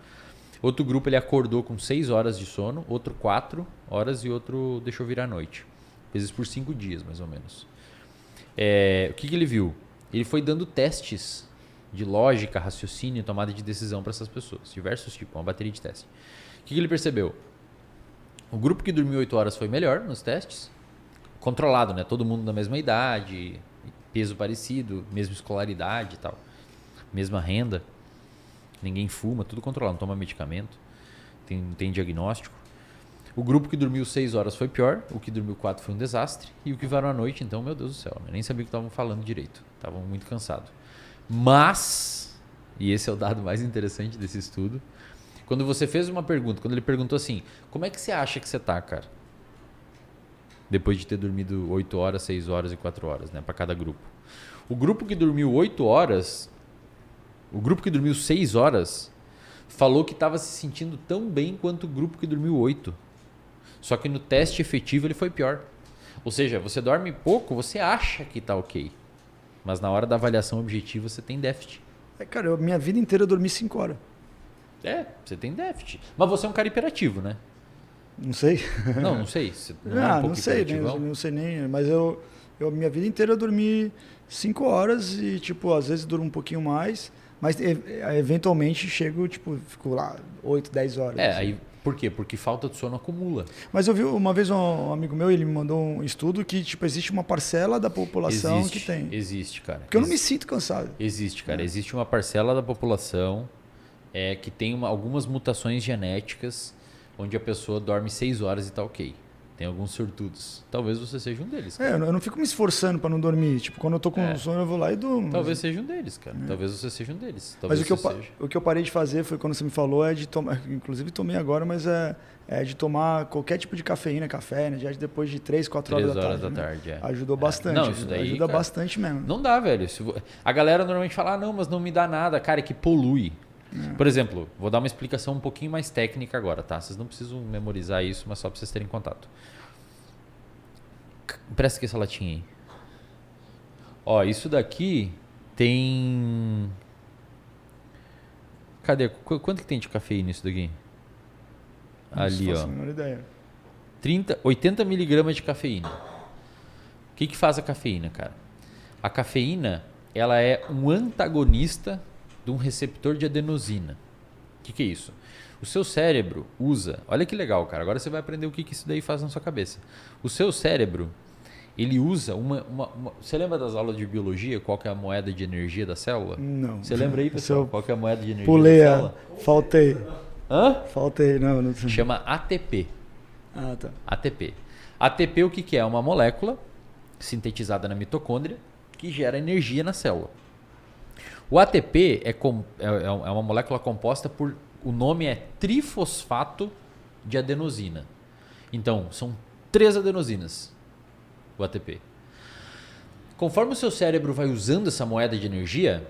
Outro grupo ele acordou com 6 horas de sono, outro 4 horas e outro deixou virar à noite. Fez isso por 5 dias, mais ou menos. O que ele viu? Ele foi dando testes de lógica, raciocínio, tomada de decisão para essas pessoas. Diversos tipos, uma bateria de testes. O que ele percebeu? O grupo que dormiu 8 horas foi melhor nos testes. Controlado, né? Todo mundo da mesma idade, peso parecido, mesma escolaridade e tal. Mesma renda. Ninguém fuma, tudo controlado, não toma medicamento. Tem diagnóstico. O grupo que dormiu 6 horas foi pior. O que dormiu 4 foi um desastre. E o que varou à noite, então, meu Deus do céu. Eu nem sabia o que estavam falando direito. Estavam muito cansados. Mas, e esse é o dado mais interessante desse estudo, quando você fez uma pergunta, quando ele perguntou assim, como é que você acha que você tá, cara? Depois de ter dormido 8 horas, 6 horas e 4 horas, né, para cada grupo. O grupo que dormiu 8 horas, o grupo que dormiu 6 horas, falou que estava se sentindo tão bem quanto o grupo que dormiu 8. Só que no teste efetivo ele foi pior. Ou seja, você dorme pouco, você acha que tá ok. Mas na hora da avaliação objetiva você tem déficit. Cara, minha vida inteira eu dormi 5 horas. Você tem déficit. Mas você é um cara hiperativo, né? Não sei. Não sei. Você não é um pouco não sei, não sei nem. Mas minha vida inteira eu dormi 5 horas e, tipo, às vezes duro um pouquinho mais. Mas eventualmente fico lá 8, 10 horas. Assim. Aí, por quê? Porque falta de sono acumula. Mas eu vi uma vez um amigo meu, ele me mandou um estudo que, tipo, existe uma parcela da população que tem. Existe, cara. Porque eu não me sinto cansado. Existe, cara. Existe uma parcela da população que tem algumas mutações genéticas onde a pessoa dorme 6 horas e tá ok. Tem alguns sortudos. Talvez você seja um deles, cara. Eu não fico me esforçando para não dormir. Tipo, quando eu tô com sono, eu vou lá e durmo. Talvez seja um deles, cara. Talvez você seja um deles. Mas o que eu parei de fazer foi quando você me falou, de tomar. Inclusive tomei agora, mas é de tomar qualquer tipo de cafeína, café, né? Já depois de 3, 4 horas da tarde. 3 horas da tarde, né? Ajudou bastante. Não, isso daí, ajuda cara, bastante mesmo. Não dá, velho. A galera normalmente fala, não, mas não me dá nada. Cara, é que polui. Por exemplo, vou dar uma explicação um pouquinho mais técnica agora, tá? Vocês não precisam memorizar isso, mas só para vocês terem contato. Presta aqui essa latinha aí. Ó, isso daqui tem... Cadê? Quanto que tem de cafeína isso daqui? Ali, ó. Não ideia. 80 miligramas de cafeína. O que faz a cafeína, cara? A cafeína, ela é um antagonista de um receptor de adenosina. O que é isso? O seu cérebro usa... Olha que legal, cara. Agora você vai aprender o que isso daí faz na sua cabeça. O seu cérebro, ele usa Você lembra das aulas de biologia? Qual que é a moeda de energia da célula? Não. Você lembra aí, pessoal? Qual que é a moeda de energia Pulei, da célula? faltei. Hã? Faltei, não. Chama ATP. Ah, tá. ATP. ATP o que é? É uma molécula sintetizada na mitocôndria que gera energia na célula. O ATP é uma molécula composta por... O nome é trifosfato de adenosina. Então, são 3 adenosinas, o ATP. Conforme o seu cérebro vai usando essa moeda de energia,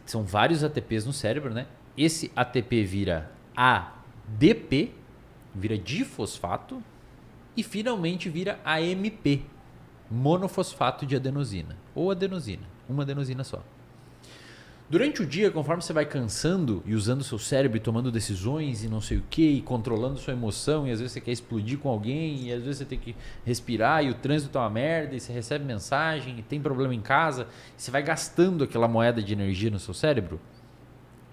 são vários ATPs no cérebro, né? Esse ATP vira ADP, vira difosfato, e finalmente vira AMP, monofosfato de adenosina, ou adenosina, uma adenosina só. Durante o dia, conforme você vai cansando e usando o seu cérebro e tomando decisões e não sei o que, e controlando sua emoção, e às vezes você quer explodir com alguém, e às vezes você tem que respirar, e o trânsito tá uma merda, e você recebe mensagem, e tem problema em casa, e você vai gastando aquela moeda de energia no seu cérebro,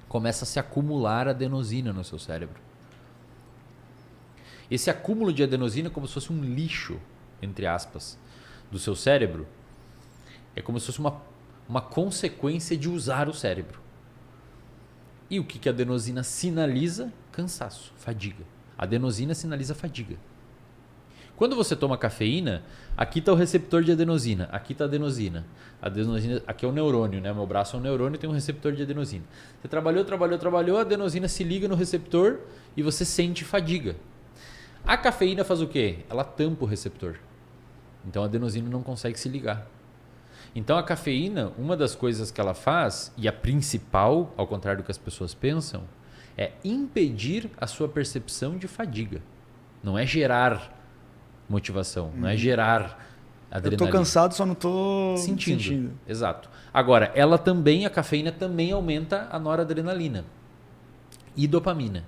começa a se acumular adenosina no seu cérebro. Esse acúmulo de adenosina é como se fosse um lixo, entre aspas, do seu cérebro. É como se fosse uma consequência de usar o cérebro. E o que a adenosina sinaliza? Cansaço, fadiga. A adenosina sinaliza fadiga. Quando você toma cafeína, aqui está o receptor de adenosina, aqui está a adenosina. Aqui é o neurônio, né? Meu braço é um neurônio e tem um receptor de adenosina. Você trabalhou, a adenosina se liga no receptor e você sente fadiga. A cafeína faz o quê? Ela tampa o receptor. Então a adenosina não consegue se ligar. Então a cafeína, uma das coisas que ela faz, e a principal, ao contrário do que as pessoas pensam, é impedir a sua percepção de fadiga. Não é gerar motivação, não é gerar adrenalina. Eu tô cansado, só não tô sentindo. Exato. Agora, a cafeína também aumenta a noradrenalina e dopamina.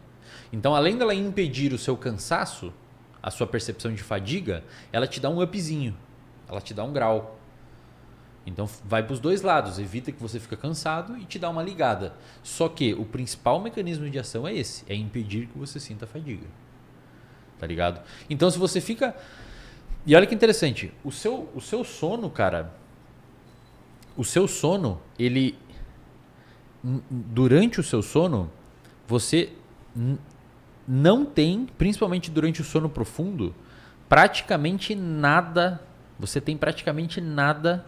Então, além dela impedir o seu cansaço, a sua percepção de fadiga, ela te dá um upzinho, ela te dá um grau. Então vai para os dois lados, evita que você fique cansado e te dá uma ligada. Só que o principal mecanismo de ação é esse, é impedir que você sinta fadiga. Tá ligado? Então se você fica... E olha que interessante, o seu sono, cara, ele... Durante o seu sono, você não tem, principalmente durante o sono profundo, praticamente nada, você tem praticamente nada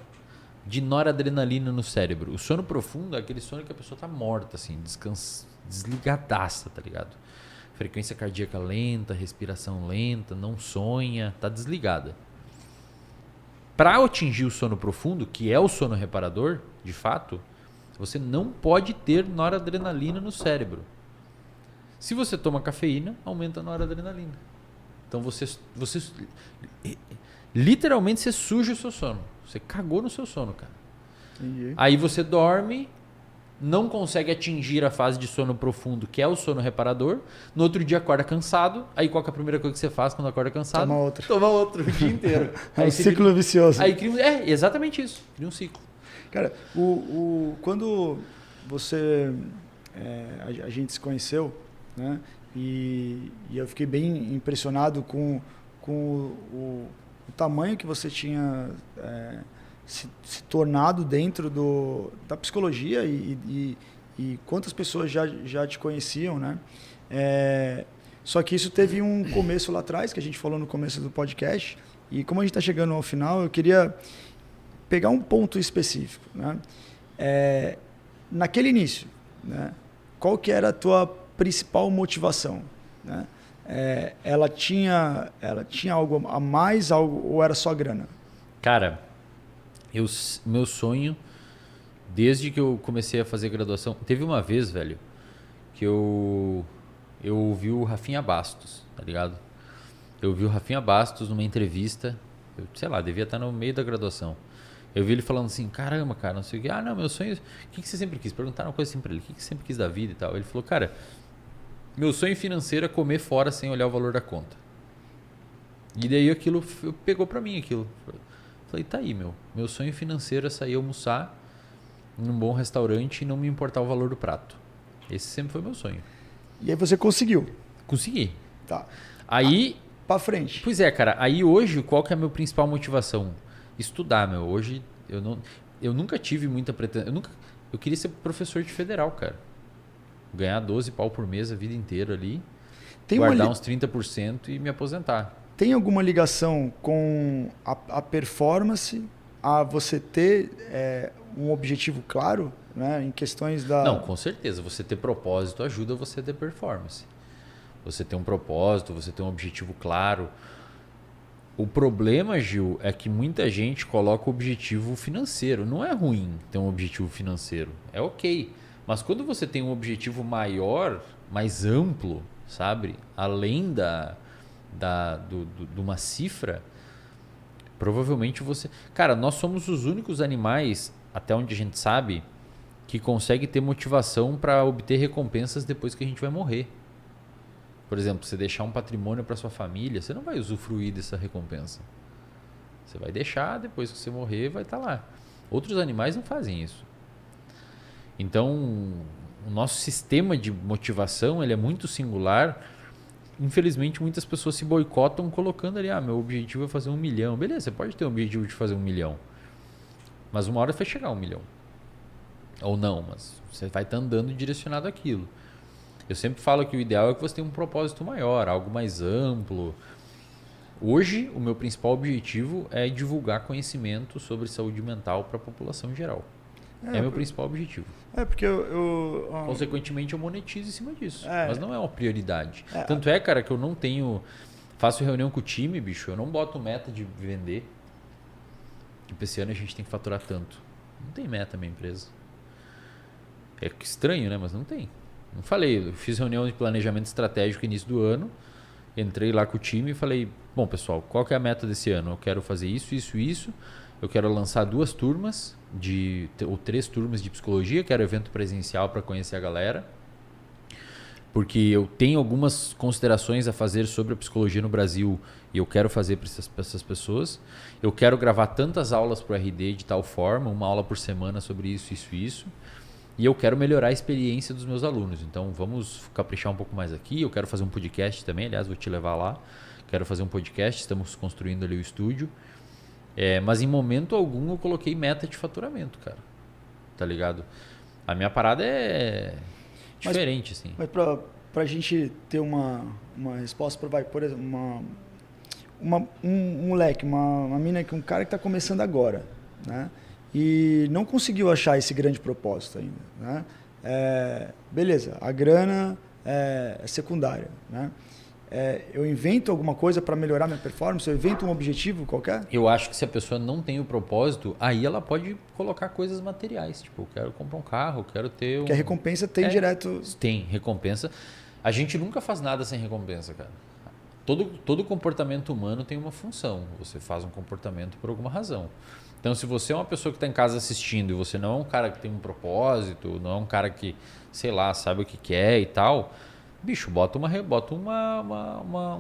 de noradrenalina no cérebro. O sono profundo é aquele sono que a pessoa tá morta, assim, desligadaça, tá ligado? Frequência cardíaca lenta, respiração lenta, não sonha, tá desligada. Para atingir o sono profundo, que é o sono reparador, de fato, você não pode ter noradrenalina no cérebro. Se você toma cafeína, aumenta a noradrenalina. Então você literalmente você suja o seu sono. Você cagou no seu sono, cara. Entendi. Aí você dorme, não consegue atingir a fase de sono profundo, que é o sono reparador. No outro dia acorda cansado. Aí qual que é a primeira coisa que você faz quando acorda cansado? Toma outro o dia inteiro. É um ciclo vicioso. Aí cria exatamente isso. Cria um ciclo. Cara, quando a gente se conheceu, né? E eu fiquei bem impressionado com o tamanho que você tinha se tornado dentro da psicologia e quantas pessoas já te conheciam, né? Só que isso teve um começo lá atrás, que a gente falou no começo do podcast, e como a gente está chegando ao final, eu queria pegar um ponto específico, né? Naquele início, né? Qual que era a tua principal motivação, né? Ela tinha algo a mais, ou era só grana? Cara, meu sonho, desde que eu comecei a fazer graduação, teve uma vez, velho, que eu ouvi o Rafinha Bastos, tá ligado? Eu ouvi o Rafinha Bastos numa entrevista, sei lá, devia estar no meio da graduação. Eu vi ele falando assim, caramba, cara, não sei o que. Ah, não, meu sonho... O que você sempre quis? Perguntaram uma coisa assim pra ele. O que você sempre quis da vida e tal? Ele falou, cara, meu sonho financeiro é comer fora sem olhar o valor da conta. E daí aquilo pegou pra mim, aquilo. Falei, tá aí, meu sonho financeiro é sair almoçar num bom restaurante e não me importar o valor do prato. Esse sempre foi meu sonho. E aí você conseguiu? Consegui. Tá. Aí... pra frente. Pois é, cara. Aí hoje, qual que é a minha principal motivação? Estudar, meu. Hoje eu nunca tive muita pretensão. Eu queria ser professor de federal, cara. Ganhar 12 pau por mês a vida inteira ali. Guardar uns 30% e me aposentar. Tem alguma ligação com a performance, a você ter um objetivo claro, né, em questões da... Não, com certeza. Você ter propósito ajuda você a ter performance. Você ter um propósito, você ter um objetivo claro. O problema, Gil, é que muita gente coloca o objetivo financeiro. Não é ruim ter um objetivo financeiro. É ok. Mas quando você tem um objetivo maior, mais amplo, sabe? Além de uma cifra, provavelmente você... Cara, nós somos os únicos animais, até onde a gente sabe, que consegue ter motivação para obter recompensas depois que a gente vai morrer. Por exemplo, você deixar um patrimônio para sua família, você não vai usufruir dessa recompensa. Você vai deixar, depois que você morrer, vai estar lá. Outros animais não fazem isso. Então, o nosso sistema de motivação ele é muito singular. Infelizmente, muitas pessoas se boicotam colocando ali, meu objetivo é fazer 1 milhão. Beleza, você pode ter o objetivo de fazer 1 milhão. Mas uma hora vai chegar a 1 milhão. Ou não, mas você vai estar andando direcionado àquilo. Eu sempre falo que o ideal é que você tenha um propósito maior, algo mais amplo. Hoje, o meu principal objetivo é divulgar conhecimento sobre saúde mental para a população em geral. É meu principal objetivo. Porque consequentemente, eu monetizo em cima disso. Mas não é uma prioridade. Tanto é, cara, que eu não tenho... Faço reunião com o time, bicho, eu não boto meta de vender. Tipo, esse ano a gente tem que faturar tanto. Não tem meta na minha empresa. É estranho, né? Mas não tem. Não falei, eu fiz reunião de planejamento estratégico no início do ano, entrei lá com o time e falei, bom pessoal, qual que é a meta desse ano? Eu quero fazer isso, isso, isso, eu quero lançar 2 turmas, ou 3 turmas de psicologia, quero evento presencial para conhecer a galera, porque eu tenho algumas considerações a fazer sobre a psicologia no Brasil e eu quero fazer para essas pessoas. Eu quero gravar tantas aulas para o RD de tal forma, 1 aula por semana sobre isso, isso, isso. E eu quero melhorar a experiência dos meus alunos. Então, vamos caprichar um pouco mais aqui. Eu quero fazer um podcast também. Aliás, vou te levar lá. Quero fazer um podcast. Estamos construindo ali o estúdio. Mas em momento algum eu coloquei meta de faturamento, cara. Tá ligado? A minha parada é diferente, assim. Mas pra gente ter uma resposta, por exemplo, um moleque, uma mina, um cara que tá começando agora, né? E não conseguiu achar esse grande propósito ainda, né? Beleza, a grana é secundária, né? Eu invento alguma coisa para melhorar minha performance? Eu invento um objetivo qualquer? Eu acho que se a pessoa não tem o propósito, aí ela pode colocar coisas materiais. Tipo, eu quero comprar um carro, eu quero ter Porque a recompensa tem direto... Tem recompensa. A gente nunca faz nada sem recompensa, cara. Todo comportamento humano tem uma função. Você faz um comportamento por alguma razão. Então, se você é uma pessoa que está em casa assistindo e você não é um cara que tem um propósito, não é um cara que, sei lá, sabe o que quer e tal, bicho, bota um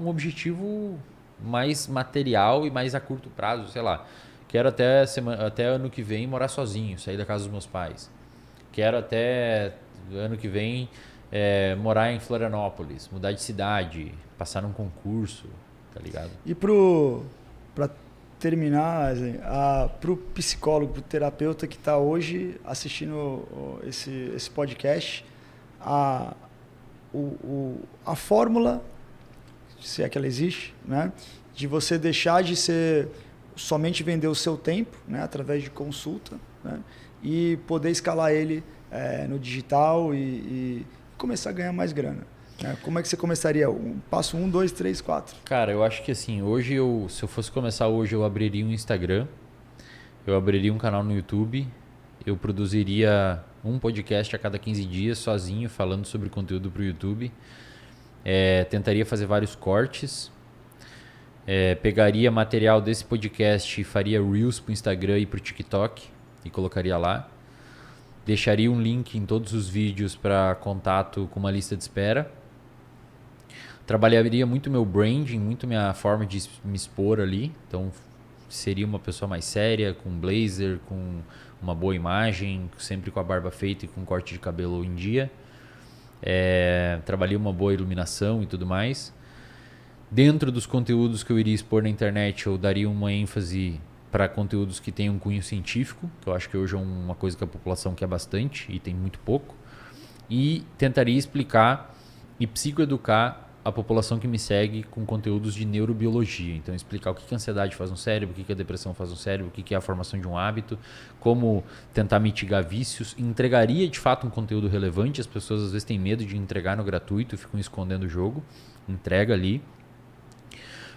objetivo mais material e mais a curto prazo, sei lá. Quero até ano que vem morar sozinho, sair da casa dos meus pais. Quero até ano que vem morar em Florianópolis, mudar de cidade, passar num concurso, tá ligado? E para terminar, para o psicólogo, para o terapeuta que está hoje assistindo esse podcast, a fórmula, se é que ela existe, né, de você deixar de ser somente vender o seu tempo, né, através de consulta, né, e poder escalar ele no digital e começar a ganhar mais grana. Como é que você começaria? Passo 1, 2, 3, 4. Cara, eu acho que assim, hoje se eu fosse começar hoje, eu abriria um Instagram, eu abriria um canal no YouTube, eu produziria um podcast a cada 15 dias sozinho, falando sobre conteúdo para o YouTube. Tentaria fazer vários cortes, pegaria material desse podcast e faria Reels para o Instagram e para o TikTok e colocaria lá. Deixaria um link em todos os vídeos para contato com uma lista de espera. Trabalharia muito meu branding, muito minha forma de me expor ali. Então, seria uma pessoa mais séria, com blazer, com uma boa imagem, sempre com a barba feita e com corte de cabelo em dia. Trabalhei uma boa iluminação e tudo mais. Dentro dos conteúdos que eu iria expor na internet, eu daria uma ênfase para conteúdos que tenham um cunho científico, que eu acho que hoje é uma coisa que a população quer bastante e tem muito pouco. E tentaria explicar e psicoeducar a população que me segue com conteúdos de neurobiologia. Então, explicar o que a ansiedade faz no cérebro, o que a depressão faz no cérebro, o que é a formação de um hábito, como tentar mitigar vícios. Entregaria, de fato, um conteúdo relevante. As pessoas, às vezes, têm medo de entregar no gratuito e ficam escondendo o jogo. Entrega ali.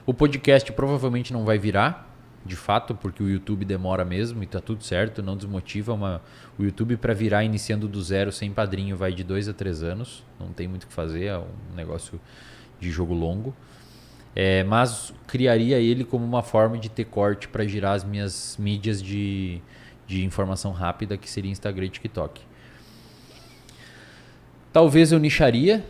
O podcast provavelmente não vai virar, de fato, porque o YouTube demora mesmo e tá tudo certo, não desmotiva. O YouTube, para virar iniciando do zero, sem padrinho, vai de 2 a 3 anos. Não tem muito o que fazer, é um negócio de jogo longo. Mas criaria ele como uma forma de ter corte para girar as minhas mídias de informação rápida, que seria Instagram e TikTok. Talvez eu nicharia,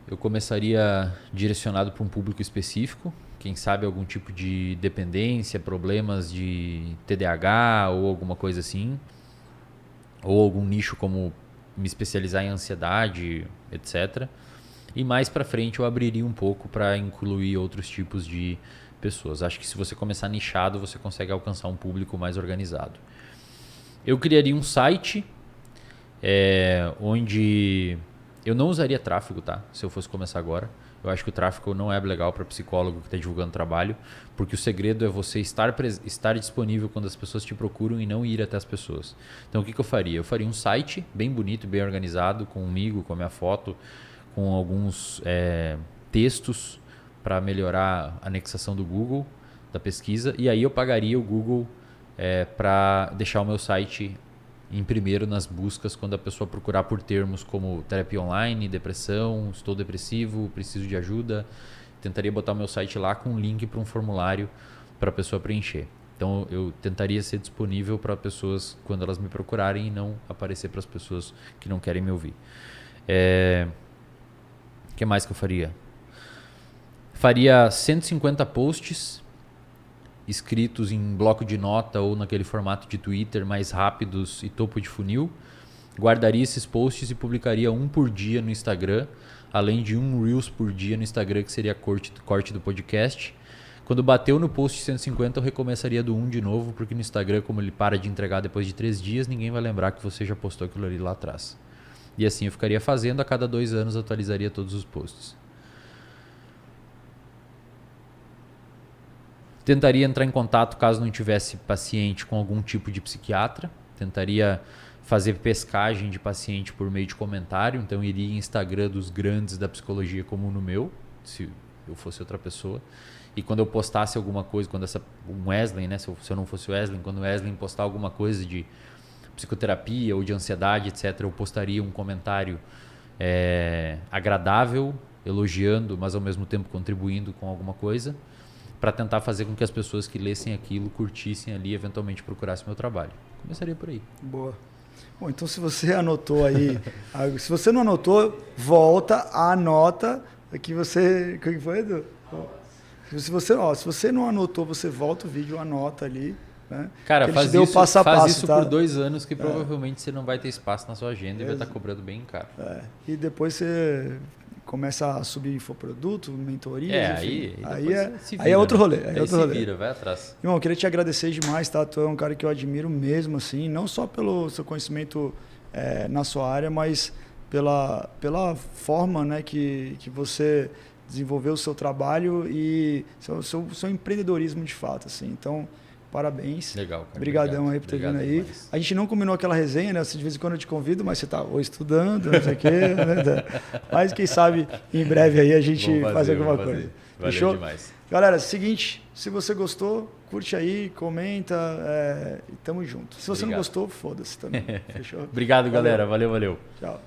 eu começaria direcionado para um público específico, quem sabe algum tipo de dependência, problemas de TDAH ou alguma coisa assim, ou algum nicho como me especializar em ansiedade, etc. E mais para frente eu abriria um pouco para incluir outros tipos de pessoas. Acho que se você começar nichado, você consegue alcançar um público mais organizado. Eu criaria um site onde eu não usaria tráfego, tá? Se eu fosse começar agora. Eu acho que o tráfego não é legal para psicólogo que está divulgando trabalho, porque o segredo é você estar disponível quando as pessoas te procuram e não ir até as pessoas. Então, o que eu faria? Eu faria um site bem bonito, bem organizado, comigo, com a minha foto, com alguns textos para melhorar a anexação do Google, da pesquisa, e aí eu pagaria o Google para deixar o meu site em primeiro nas buscas quando a pessoa procurar por termos como terapia online, depressão, estou depressivo, preciso de ajuda. Tentaria botar o meu site lá com um link para um formulário para a pessoa preencher. Então eu tentaria ser disponível para pessoas quando elas me procurarem e não aparecer para as pessoas que não querem me ouvir. O que mais que eu faria? Faria 150 posts escritos em bloco de nota ou naquele formato de Twitter mais rápidos e topo de funil. Guardaria esses posts e publicaria um por dia no Instagram, além de um Reels por dia no Instagram, que seria corte do podcast. Quando bateu no post 150, eu recomeçaria do 1 de novo, porque no Instagram, como ele para de entregar depois de 3 dias, ninguém vai lembrar que você já postou aquilo ali lá atrás. E assim eu ficaria fazendo, a cada 2 anos atualizaria todos os posts. Tentaria entrar em contato, caso não tivesse paciente, com algum tipo de psiquiatra. Tentaria fazer pescagem de paciente por meio de comentário. Então, iria em Instagram dos grandes da psicologia como no meu, se eu fosse outra pessoa. E quando eu postasse alguma coisa, quando o Wesley, né, se eu não fosse o Wesley, quando o Wesley postar alguma coisa de psicoterapia ou de ansiedade, etc., eu postaria um comentário agradável, elogiando, mas ao mesmo tempo contribuindo com alguma coisa, para tentar fazer com que as pessoas que lessem aquilo curtissem ali e eventualmente procurassem meu trabalho. Começaria por aí. Boa. Bom, então se você anotou aí, se você não anotou, volta, anota que você... O que foi, Edu? Se você não anotou, você volta o vídeo, anota ali. Né? Cara, faz isso tá? por 2 anos que provavelmente você não vai ter espaço na sua agenda e vai estar cobrando bem caro. E depois você começa a subir infoproduto, mentoria. Aí é outro rolê. Aí se vira, vai atrás. Irmão, eu queria te agradecer demais, tá? Tu é um cara que eu admiro mesmo, assim, não só pelo seu conhecimento na sua área, mas pela forma, né, que você desenvolveu o seu trabalho e seu empreendedorismo de fato, assim. Então, parabéns. Legal, cara. Obrigadão aí por ter vindo aí. Demais. A gente não combinou aquela resenha, né? De vez em quando eu te convido, mas você tá ou estudando, não sei o quê. Né? Mas quem sabe em breve aí a gente faz alguma coisa. Valeu. Fechou? Demais. Galera, seguinte, se você gostou, curte aí, comenta e tamo junto. Se você não gostou, foda-se também. Fechou? Obrigado, galera. Valeu. Tchau.